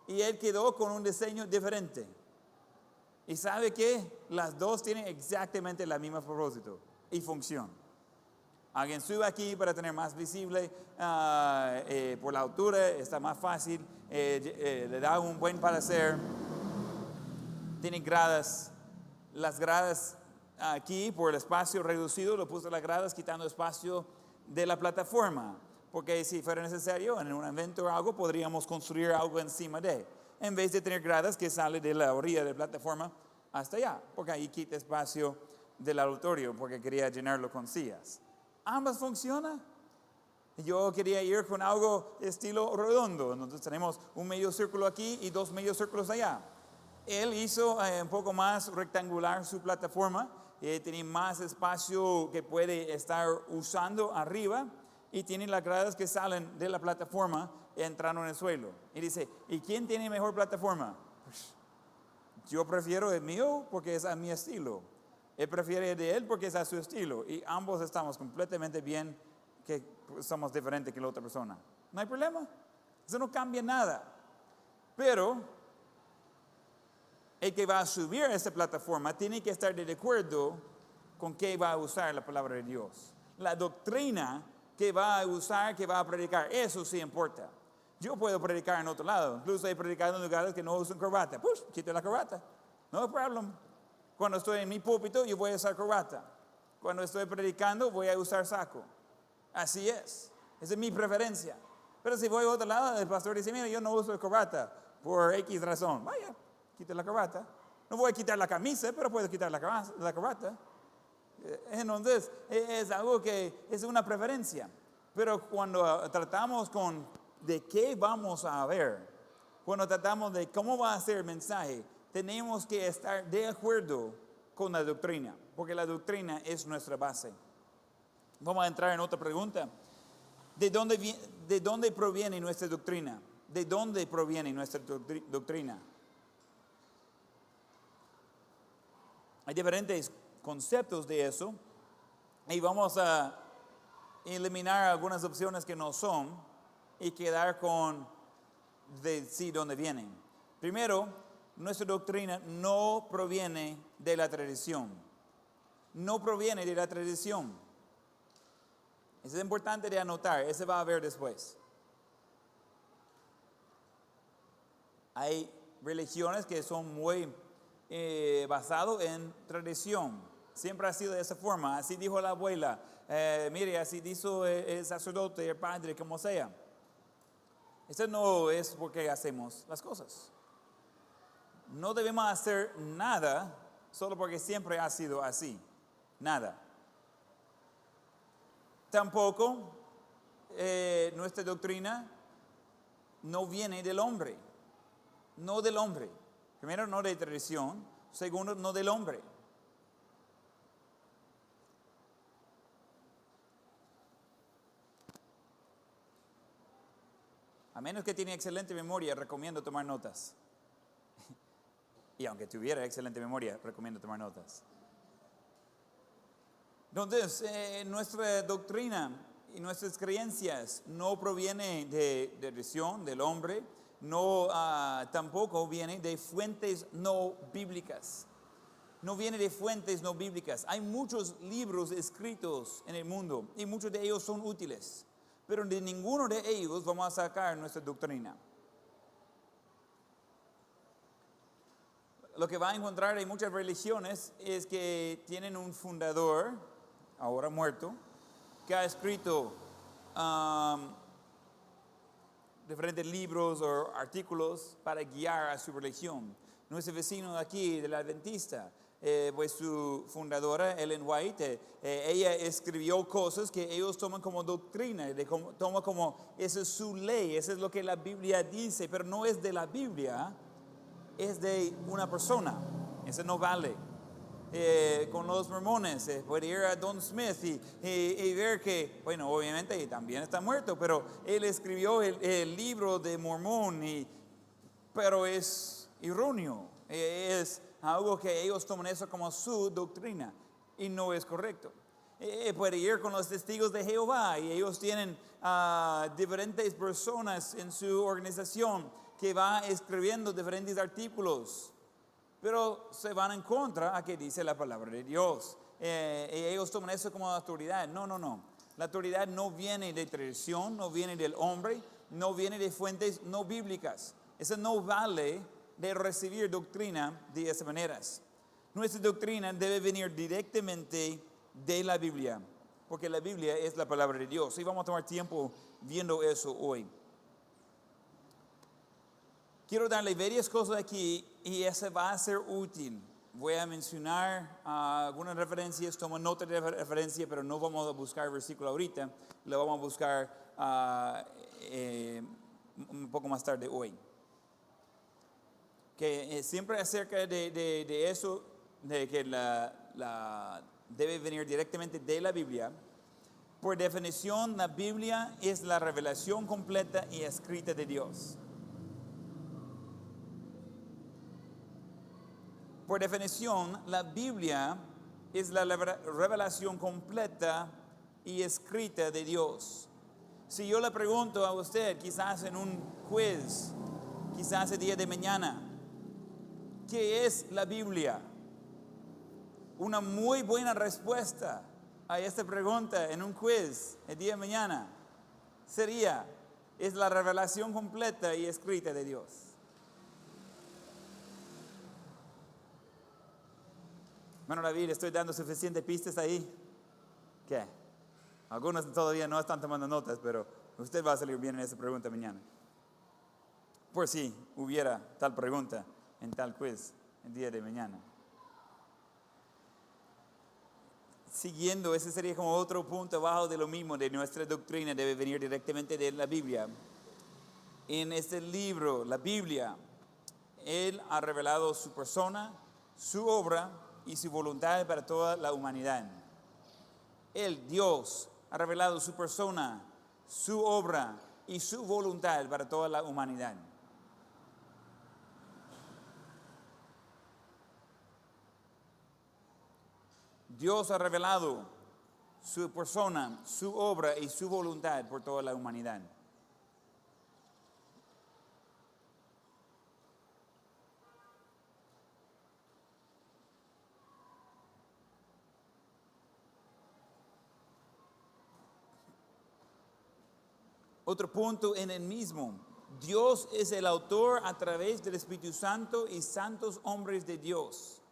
y él quedó con un diseño diferente. Y ¿sabe qué? Las dos tienen exactamente el mismo propósito y función. Alguien sube aquí para tener más visible por la altura, está más fácil, le da un buen parecer. Tiene gradas, las gradas aquí por el espacio reducido, lo puse las gradas quitando espacio de la plataforma, porque si fuera necesario en un evento o algo podríamos construir algo encima de, en vez de tener gradas que salen de la orilla de la plataforma hasta allá, porque ahí quita espacio del auditorio, porque quería llenarlo con sillas. Ambas funcionan. Yo quería ir con algo estilo redondo, entonces tenemos un medio círculo aquí y 2 medios círculos allá. Él hizo un poco más rectangular su plataforma, tiene más espacio que puede estar usando arriba y tiene las gradas que salen de la plataforma entrando en el suelo. Y dice, ¿y quién tiene mejor plataforma? Pues, yo prefiero el mío porque es a mi estilo. Él prefiere el de él porque es a su estilo. Y ambos estamos completamente bien, que somos diferentes que la otra persona. No hay problema. Eso no cambia nada. Pero el que va a subir a esta plataforma tiene que estar de acuerdo con qué va a usar la palabra de Dios. La doctrina que va a usar, que va a predicar, eso sí importa. Yo puedo predicar en otro lado. Incluso he predicado en lugares que no usan corbata. Pues, quito la corbata. No hay problema. Cuando estoy en mi púlpito, yo voy a usar corbata. Cuando estoy predicando, voy a usar saco. Así es. Esa es mi preferencia. Pero si voy a otro lado, el pastor dice, mira, yo no uso corbata por X razón. Vaya, quite la corbata. No voy a quitar la camisa, pero puedo quitar la corbata. Entonces, es algo que es una preferencia. Pero cuando tratamos de qué vamos a ver, cuando tratamos de cómo va a ser el mensaje, tenemos que estar de acuerdo con la doctrina, porque la doctrina es nuestra base. Vamos a entrar en otra pregunta. ¿De dónde proviene nuestra doctrina? ¿De dónde proviene nuestra doctrina? Hay diferentes conceptos de eso y vamos a eliminar algunas opciones que no son y quedar con de sí dónde vienen. Primero, nuestra doctrina no proviene de la tradición. No proviene de la tradición. Eso es importante de anotar, ese va a ver después. Hay religiones que son muy basadas en tradición. Siempre ha sido de esa forma. Así dijo la abuela. Mire, así dijo el sacerdote, el padre, como sea. Eso no es porque hacemos las cosas. No debemos hacer nada solo porque siempre ha sido así. Nada. Tampoco nuestra doctrina no viene del hombre. No del hombre. Primero, no de tradición. Segundo, no del hombre. A menos que tiene excelente memoria, recomiendo tomar notas. Y aunque tuviera excelente memoria, recomiendo tomar notas. Entonces, nuestra doctrina y nuestras creencias no provienen de tradición del hombre, no tampoco viene de fuentes no bíblicas. No viene de fuentes no bíblicas. Hay muchos libros escritos en el mundo y muchos de ellos son útiles, pero de ninguno de ellos vamos a sacar nuestra doctrina. Lo que va a encontrar en muchas religiones es que tienen un fundador, ahora muerto, que ha escrito diferentes libros o artículos para guiar a su religión. Nuestro vecino de aquí, del Adventista, pues su fundadora, Ellen White, ella escribió cosas que ellos toman como doctrina, toman como, esa es su ley, eso es lo que la Biblia dice, pero no es de la Biblia, es de una persona, eso no vale. Con los mormones, puede ir a Don Smith y ver que, bueno, obviamente también está muerto, pero él escribió el libro de Mormón, pero es erróneo, es algo que ellos toman eso como su doctrina y no es correcto. Puede ir con los testigos de Jehová y ellos tienen diferentes personas en su organización que va escribiendo diferentes artículos, pero se van en contra a que dice la palabra de Dios. Y ellos toman eso como autoridad. No. La autoridad no viene de tradición, no viene del hombre, no viene de fuentes no bíblicas. Eso no vale de recibir doctrina de esas maneras. Nuestra doctrina debe venir directamente de la Biblia, porque la Biblia es la palabra de Dios. Y vamos a tomar tiempo viendo eso hoy. Quiero darle varias cosas aquí y eso va a ser útil. Voy a mencionar algunas referencias, toma nota de referencia, pero no vamos a buscar versículo ahorita, lo vamos a buscar un poco más tarde hoy. Que siempre acerca de eso, de que debe venir directamente de la Biblia. Por definición, la Biblia es la revelación completa y escrita de Dios. Por definición, la Biblia es la revelación completa y escrita de Dios. Si yo le pregunto a usted, quizás en un quiz, quizás el día de mañana, ¿qué es la Biblia? Una muy buena respuesta a esta pregunta en un quiz el día de mañana sería, es la revelación completa y escrita de Dios. Bueno, David, ¿estoy dando suficientes pistas ahí? ¿Qué? Algunos todavía no están tomando notas, pero usted va a salir bien en esa pregunta mañana. Por si hubiera tal pregunta en tal quiz el día de mañana. Siguiendo, ese sería como otro punto abajo de lo mismo, de nuestra doctrina, debe venir directamente de la Biblia. En este libro, la Biblia, Él ha revelado su persona, su obra y su voluntad para toda la humanidad. Él, Dios, ha revelado su persona, su obra y su voluntad para toda la humanidad. Dios ha revelado su persona, su obra y su voluntad por toda la humanidad. Otro punto en el mismo. Dios es el autor a través del Espíritu Santo y santos hombres de Dios.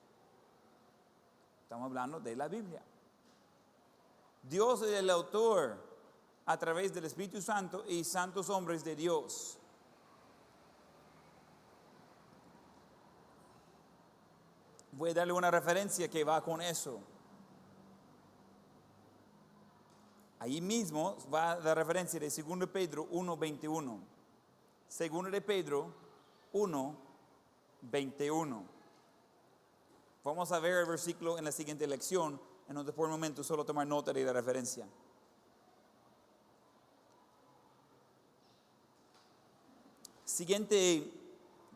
Estamos hablando de la Biblia. Dios es el autor a través del Espíritu Santo y santos hombres de Dios. Voy a darle una referencia que va con eso. Ahí mismo va la referencia de 2 Pedro 1:21. 2 de Pedro 1:21. Vamos a ver el versículo en la siguiente lección, en donde por el momento solo tomar nota de la referencia. Siguiente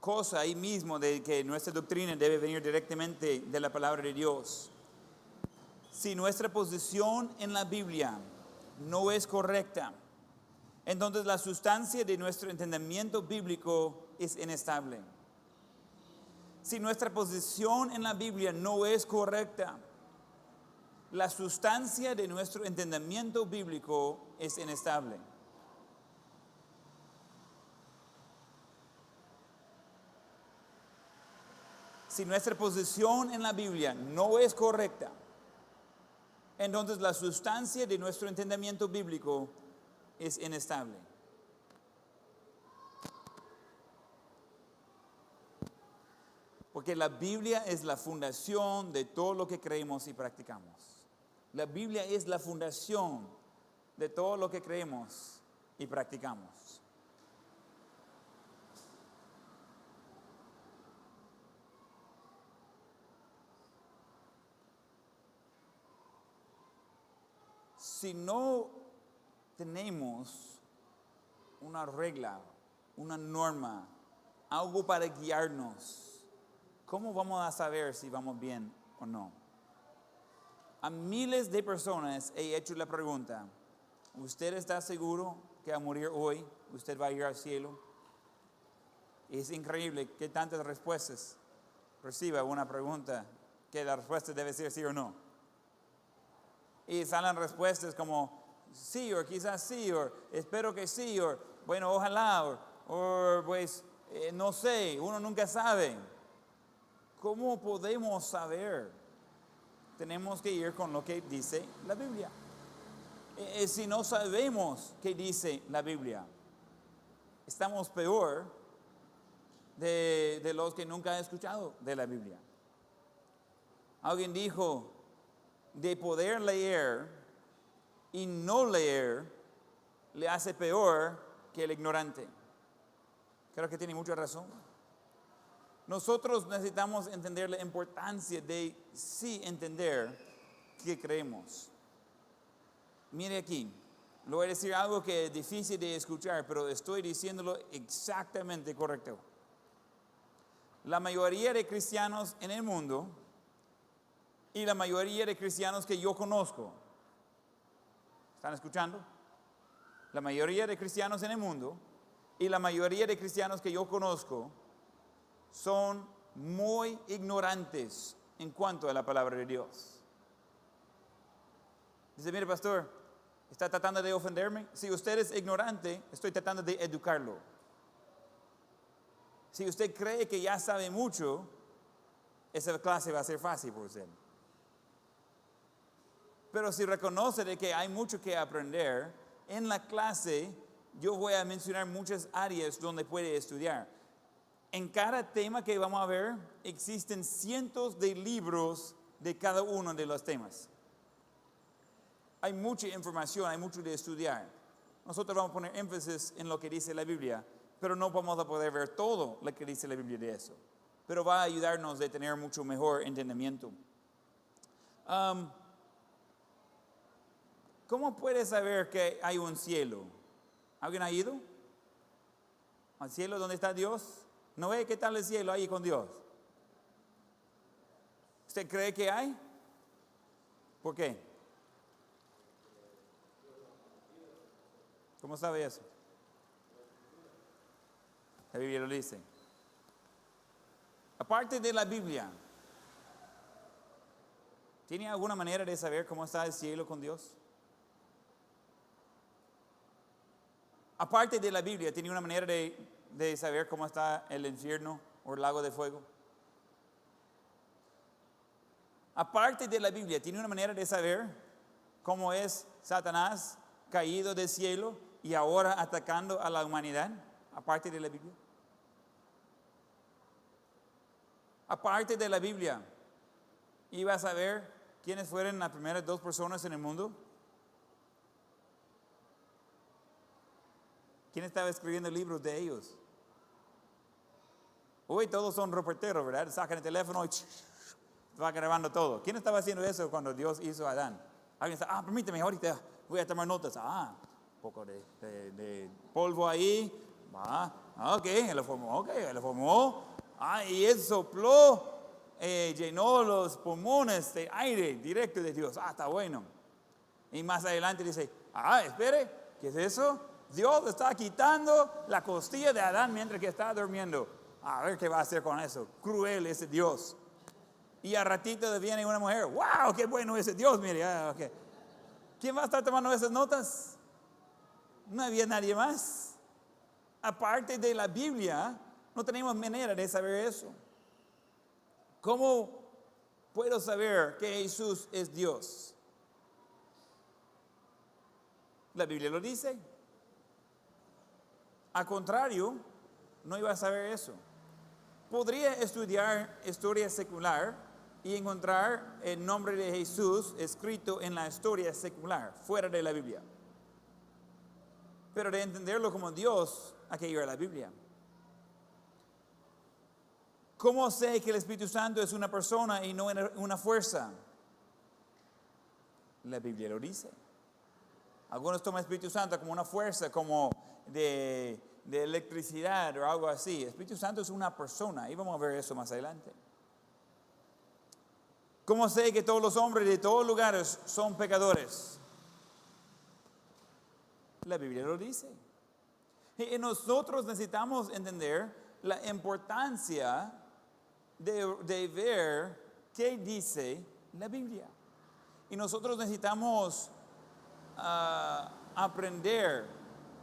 cosa ahí mismo de que nuestra doctrina debe venir directamente de la palabra de Dios. Si nuestra posición en la Biblia no es correcta, entonces la sustancia de nuestro entendimiento bíblico es inestable. Si nuestra posición en la Biblia no es correcta, la sustancia de nuestro entendimiento bíblico es inestable. Si nuestra posición en la Biblia no es correcta, entonces la sustancia de nuestro entendimiento bíblico es inestable. Porque la Biblia es la fundación de todo lo que creemos y practicamos. La Biblia es la fundación de todo lo que creemos y practicamos. Si no tenemos una regla, una norma, algo para guiarnos, ¿cómo vamos a saber si vamos bien o no? A miles de personas he hecho la pregunta, ¿usted está seguro que a morir hoy usted va a ir al cielo? Es increíble que tantas respuestas reciba una pregunta que la respuesta debe ser sí o no. Y salen respuestas como, sí, o quizás sí, o espero que sí, o bueno, ojalá, o pues no sé, uno nunca sabe. ¿Cómo podemos saber? Tenemos que ir con lo que dice la Biblia. Si no sabemos qué dice la Biblia, estamos peor de los que nunca han escuchado de la Biblia. Alguien dijo, de poder leer y no leer, le hace peor que el ignorante. Creo que tiene mucha razón. Nosotros necesitamos entender la importancia de sí entender qué creemos. Mire aquí, le voy a decir algo que es difícil de escuchar, pero estoy diciéndolo exactamente correcto. La mayoría de cristianos en el mundo y la mayoría de cristianos que yo conozco, ¿están escuchando? La mayoría de cristianos en el mundo y la mayoría de cristianos que yo conozco son muy ignorantes en cuanto a la palabra de Dios. Dice, mire pastor, ¿está tratando de ofenderme? Si usted es ignorante, estoy tratando de educarlo. Si usted cree que ya sabe mucho, esa clase va a ser fácil por usted. Pero si reconoce de que hay mucho que aprender, en la clase yo voy a mencionar muchas áreas donde puede estudiar. En cada tema que vamos a ver, existen cientos de libros de cada uno de los temas. Hay mucha información, hay mucho de estudiar. Nosotros vamos a poner énfasis en lo que dice la Biblia, pero no vamos a poder ver todo lo que dice la Biblia de eso. Pero va a ayudarnos a tener mucho mejor entendimiento. ¿Cómo puede saber que hay un cielo? ¿Alguien ha ido al cielo donde está Dios? ¿No ve qué tal el cielo ahí con Dios? ¿Usted cree que hay? ¿Por qué? ¿Cómo sabe eso? La Biblia lo dice. Aparte de la Biblia, ¿tiene alguna manera de saber cómo está el cielo con Dios? Aparte de la Biblia, ¿tiene una manera de saber cómo está el infierno o el lago de fuego? Aparte de la Biblia, ¿tiene una manera de saber cómo es Satanás caído del cielo y ahora atacando a la humanidad? Aparte de la Biblia. Aparte de la Biblia, ¿iba a saber quiénes fueron las primeras 2 personas en el mundo? ¿Quién estaba escribiendo libros de ellos? Hoy todos son reporteros, ¿verdad? Sacan el teléfono y va grabando todo. ¿Quién estaba haciendo eso cuando Dios hizo a Adán? Alguien dice, permíteme, ahorita voy a tomar notas. Un poco de polvo ahí. Ok, él lo formó. Y él sopló, llenó los pulmones de aire directo de Dios. Está bueno. Y más adelante dice, espere, ¿qué es eso? Dios está quitando la costilla de Adán mientras que está durmiendo. A ver qué va a hacer con eso. Cruel ese Dios. Y a ratito viene una mujer. ¡Wow! ¡Qué bueno ese Dios! Mire, okay. ¿Quién va a estar tomando esas notas? No había nadie más. Aparte de la Biblia, no tenemos manera de saber eso. ¿Cómo puedo saber que Jesús es Dios? La Biblia lo dice. Al contrario, no iba a saber eso. Podría estudiar historia secular y encontrar el nombre de Jesús escrito en la historia secular, fuera de la Biblia. Pero de entenderlo como Dios, hay que ir a la Biblia. ¿Cómo sé que el Espíritu Santo es una persona y no una fuerza? La Biblia lo dice. Algunos toman el Espíritu Santo como una fuerza, como de electricidad o algo así. El Espíritu Santo es una persona y vamos a ver eso más adelante. ¿Cómo sé que todos los hombres de todos lugares son pecadores? La Biblia lo dice. Y nosotros necesitamos entender la importancia de ver qué dice la Biblia. Y nosotros necesitamos aprender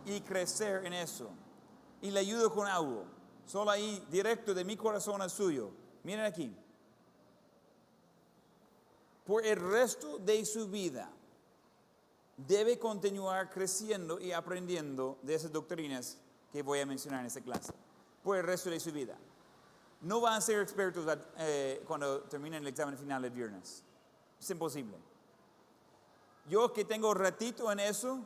y crecer en eso. Y le ayudo con algo. Solo ahí, directo de mi corazón al suyo. Miren aquí. Por el resto de su vida, debe continuar creciendo y aprendiendo de esas doctrinas que voy a mencionar en esta clase. Por el resto de su vida. No van a ser expertos cuando terminen el examen final el viernes. Es imposible. Yo que tengo ratito en eso,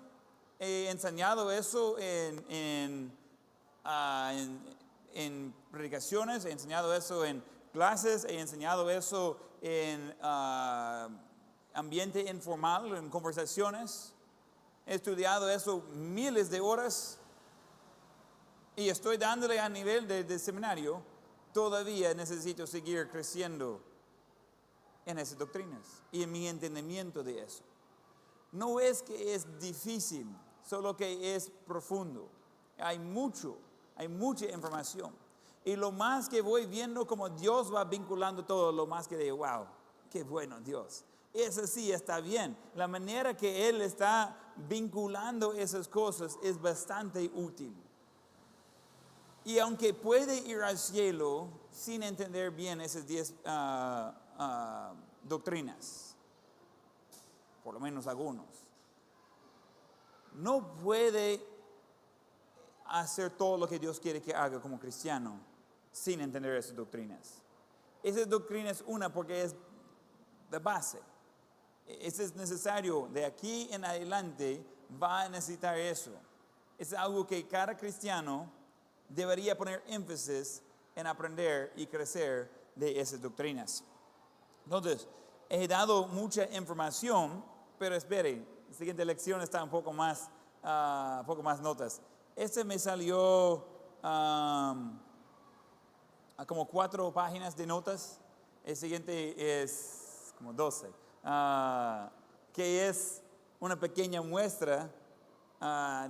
he enseñado eso en predicaciones, he enseñado eso en clases, he enseñado eso en ambiente informal, en conversaciones. He estudiado eso miles de horas y estoy dándole a nivel de seminario. Todavía necesito seguir creciendo en esas doctrinas y en mi entendimiento de eso. No es que es difícil, solo que es profundo. Hay mucha información. Y lo más que voy viendo como Dios va vinculando todo, lo más que digo, wow, qué bueno Dios. Eso sí está bien. La manera que Él está vinculando esas cosas es bastante útil. Y aunque puede ir al cielo sin entender bien esas 10 doctrinas, por lo menos algunos, no puede hacer todo lo que Dios quiere que haga como cristiano sin entender esas doctrinas. Esas doctrinas, porque es de base. Eso es necesario. De aquí en adelante va a necesitar eso. Es algo que cada cristiano debería poner énfasis en aprender y crecer de esas doctrinas. Entonces, he dado mucha información, pero espere, la siguiente lección está un poco más notas. Este me salió a como 4 páginas de notas. El siguiente es como 12, que es una pequeña muestra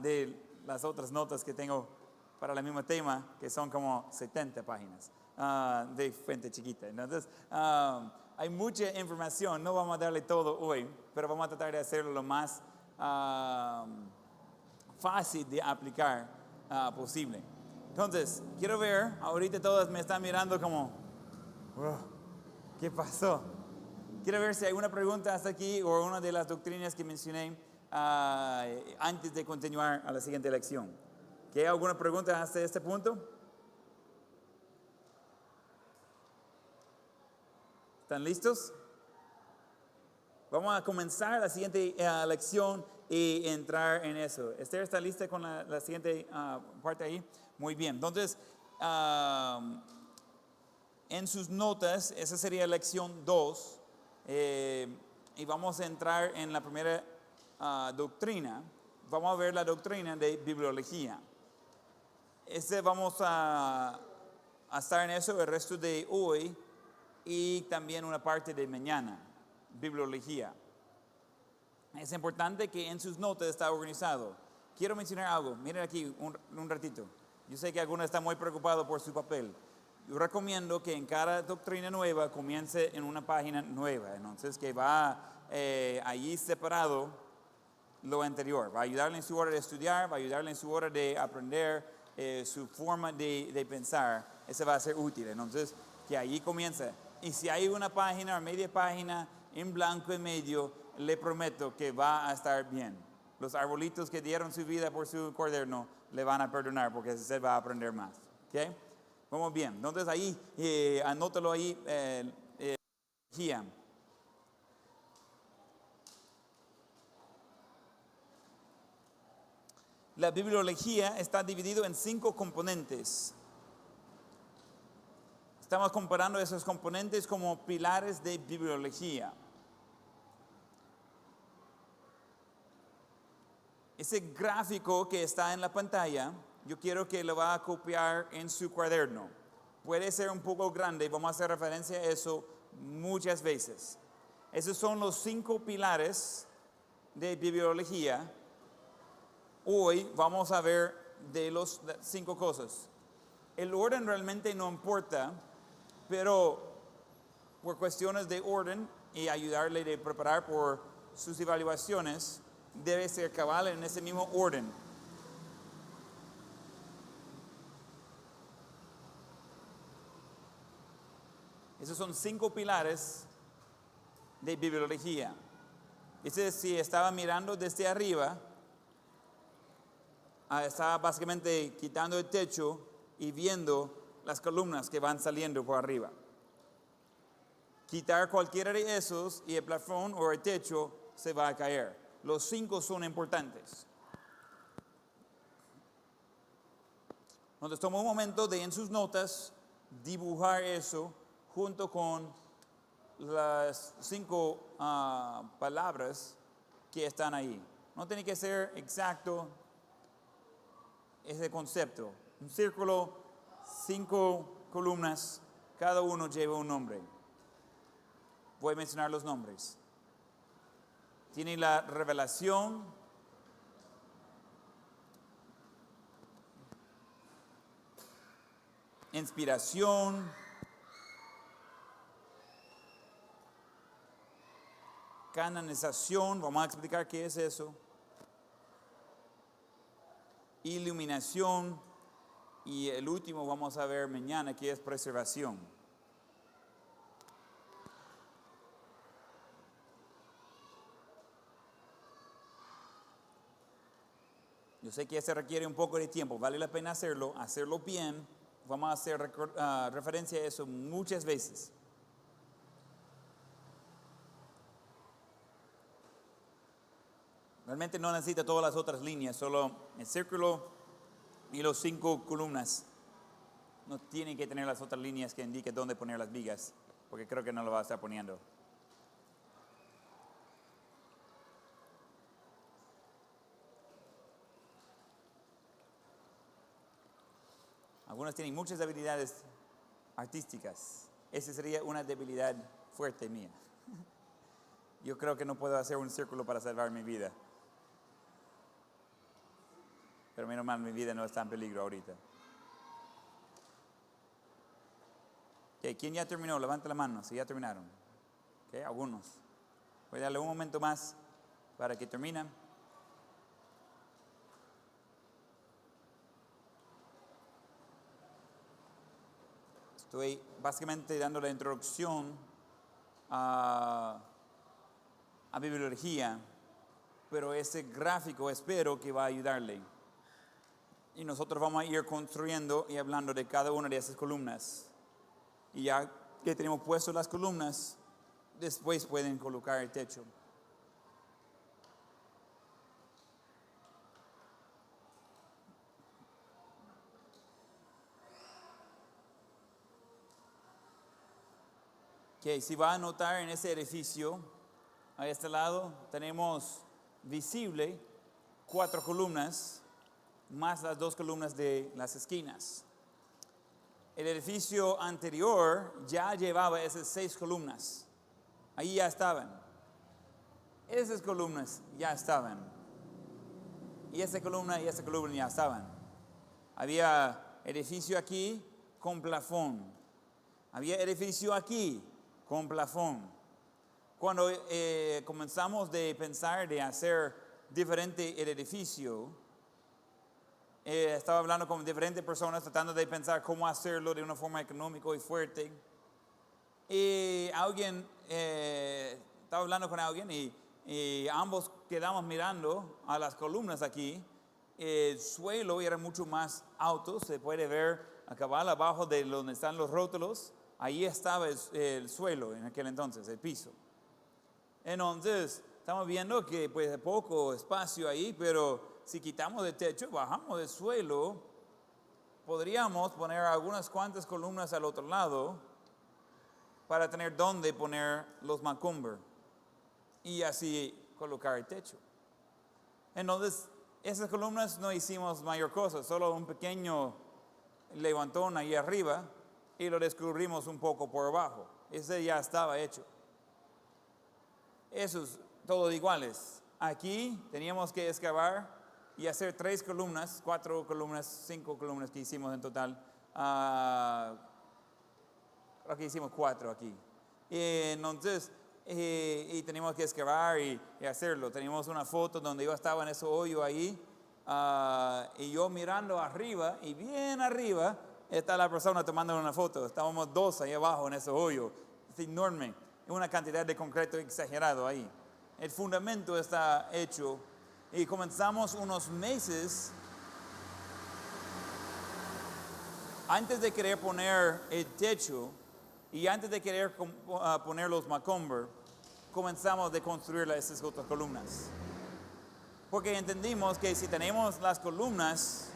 de las otras notas que tengo para el mismo tema, que son como 70 páginas de fuente chiquita. Entonces, hay mucha información, no vamos a darle todo hoy, pero vamos a tratar de hacerlo lo más fácil de aplicar posible. Entonces, quiero ver, ahorita todos me están mirando como, ¿qué pasó? Quiero ver si hay una pregunta hasta aquí o una de las doctrinas que mencioné antes de continuar a la siguiente lección. ¿Hay alguna pregunta hasta este punto? ¿Están listos? Vamos a comenzar la siguiente lección y entrar en eso. Esther, ¿está lista con la siguiente parte ahí? Muy bien. Entonces, en sus notas, esa sería lección 2. Y vamos a entrar en la primera doctrina. Vamos a ver la doctrina de bibliología. Vamos a estar en eso el resto de hoy y también una parte de mañana, bibliología. Es importante que en sus notas está organizado. Quiero mencionar algo, miren aquí un ratito. Yo sé que algunos están muy preocupados por su papel. Yo recomiendo que en cada doctrina nueva comience en una página nueva. Entonces que va allí separado lo anterior. Va a ayudarle en su hora de estudiar, va a ayudarle en su hora de aprender. Su forma de pensar, ese va a ser útil. Entonces, que allí comienza. Y si hay una página o media página en blanco en medio, le prometo que va a estar bien. Los arbolitos que dieron su vida por su cuaderno le van a perdonar porque se va a aprender más. ¿Okay? Vamos bien. Entonces, ahí, anótalo ahí, guía. La bibliología está dividida en 5 componentes. Estamos comparando esos componentes como pilares de bibliología. Ese gráfico que está en la pantalla, yo quiero que lo va a copiar en su cuaderno. Puede ser un poco grande, vamos a hacer referencia a eso muchas veces. Esos son los 5 pilares de bibliología. Hoy vamos a ver de los 5 cosas. El orden realmente no importa, pero por cuestiones de orden y ayudarle a preparar por sus evaluaciones, debe ser cabal en ese mismo orden. Esos son 5 pilares de bibliología. Ese, si estaba mirando desde arriba, estaba básicamente quitando el techo y viendo las columnas que van saliendo por arriba. Quitar cualquiera de esos y el plafón o el techo se va a caer. Los 5 son importantes. Entonces toma un momento de en sus notas dibujar eso junto con las 5 palabras que están ahí. No tiene que ser exacto ese concepto. Un círculo, 5 columnas, cada uno lleva un nombre. Voy a mencionar los nombres. Tiene la revelación, inspiración, canonización, vamos a explicar qué es eso, iluminación y el último vamos a ver mañana que es preservación. Yo sé que ese requiere un poco de tiempo, vale la pena hacerlo bien. Vamos a hacer referencia a eso muchas veces. Realmente no necesita todas las otras líneas, solo el círculo y los 5 columnas. No tienen que tener las otras líneas que indiquen dónde poner las vigas, porque creo que no lo va a estar poniendo. Algunos tienen muchas habilidades artísticas. Esa sería una debilidad fuerte mía. Yo creo que no puedo hacer un círculo para salvar mi vida. Pero menos mal, mi vida no está en peligro ahorita. Okay, ¿quién ya terminó? Levanta la mano, si ya terminaron. Okay, algunos. Voy a darle un momento más para que terminen. Estoy básicamente dando la introducción a bibliología, pero ese gráfico espero que va a ayudarle. Y nosotros vamos a ir construyendo y hablando de cada una de esas columnas. Y ya que tenemos puestas las columnas, después pueden colocar el techo. Okay, si va a notar en ese edificio, a este lado tenemos visible 4 columnas, más las 2 columnas de las esquinas. El edificio anterior ya llevaba esas 6 columnas. Ahí ya estaban. Esas columnas ya estaban. Y esa columna ya estaban. Había edificio aquí con plafón. Había edificio aquí con plafón. Cuando comenzamos de pensar de hacer diferente el edificio, estaba hablando con diferentes personas tratando de pensar cómo hacerlo de una forma económica y fuerte. Y alguien, estaba hablando con alguien y ambos quedamos mirando a las columnas aquí. El suelo era mucho más alto, se puede ver acá abajo de donde están los rótulos. Ahí estaba el suelo en aquel entonces, el piso. Entonces, estamos viendo que pues poco espacio ahí, pero si quitamos el techo, bajamos del suelo, podríamos poner algunas cuantas columnas al otro lado para tener donde poner los macumber y así colocar el techo. Entonces, esas columnas no hicimos mayor cosa, solo un pequeño levantón ahí arriba y lo descubrimos un poco por abajo. Ese ya estaba hecho. Esos todos iguales. Aquí teníamos que excavar y hacer 3 columnas, 4 columnas, 5 columnas que hicimos en total. Creo que hicimos 4 aquí. Entonces, y teníamos que excavar y hacerlo. Teníamos una foto donde yo estaba en ese hoyo ahí y yo mirando arriba y bien arriba está la persona tomando una foto. Estábamos dos ahí abajo en ese hoyo. Es enorme, una cantidad de concreto exagerado ahí. El fundamento está hecho y comenzamos unos meses antes de querer poner el techo y antes de querer poner los Macomber, comenzamos a construir esas otras columnas. Porque entendimos que si tenemos las columnas,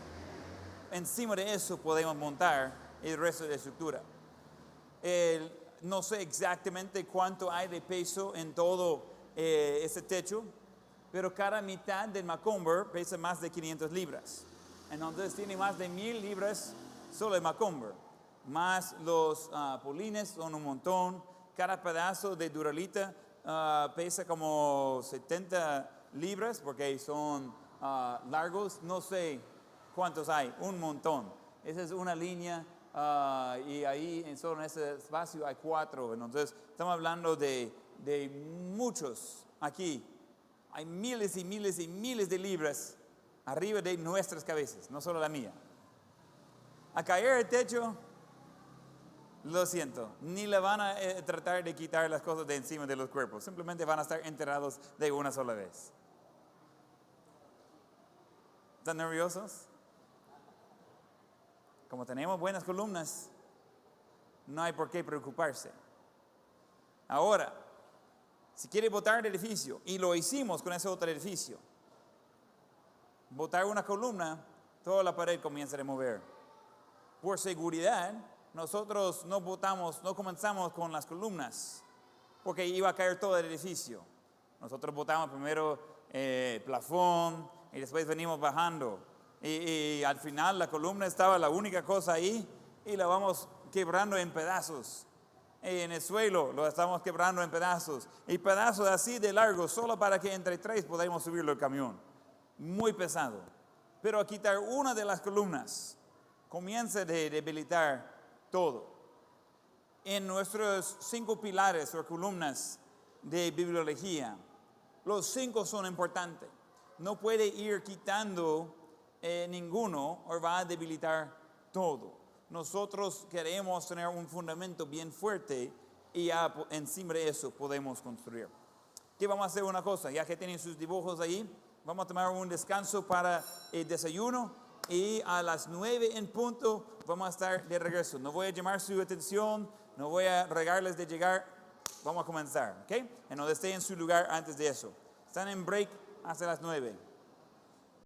encima de eso podemos montar el resto de la estructura. No sé exactamente cuánto hay de peso en todo ese techo, pero cada mitad del Macomber pesa más de 500 libras. Entonces tiene más de 1000 libras solo el Macomber. Más los polines son un montón. Cada pedazo de duralita pesa como 70 libras porque son largos. No sé cuántos hay, un montón. Esa es una línea y ahí solo en ese espacio hay 4. Entonces estamos hablando de muchos aquí. Hay miles y miles y miles de libras arriba de nuestras cabezas, no solo la mía. A caer el techo, lo siento, ni le van a tratar de quitar las cosas de encima de los cuerpos, simplemente van a estar enterrados de una sola vez. ¿Están nerviosos? Como tenemos buenas columnas, no hay por qué preocuparse. Ahora, si quiere botar el edificio, y lo hicimos con ese otro edificio, botar una columna, toda la pared comienza a mover. Por seguridad, nosotros no comenzamos con las columnas, porque iba a caer todo el edificio. Nosotros botamos primero el plafón y después venimos bajando. Y al final la columna estaba la única cosa ahí y la vamos quebrando en pedazos. Y en el suelo lo estamos quebrando en pedazos. Y pedazos así de largos, solo para que entre 3 podamos subirlo al camión. Muy pesado. Pero a quitar una de las columnas, comienza a debilitar todo. En nuestros 5 pilares o columnas de bibliología, los 5 son importantes. No puede ir quitando ninguno o va a debilitar todo. Nosotros queremos tener un fundamento bien fuerte y ya encima de eso podemos construir. ¿Qué vamos a hacer una cosa? Ya que tienen sus dibujos ahí, vamos a tomar un descanso para el desayuno y a las 9 en punto vamos a estar de regreso. No voy a llamar su atención, no voy a regarles de llegar, vamos a comenzar, ¿ok? Y no estén en su lugar antes de eso. Están en break hasta las 9.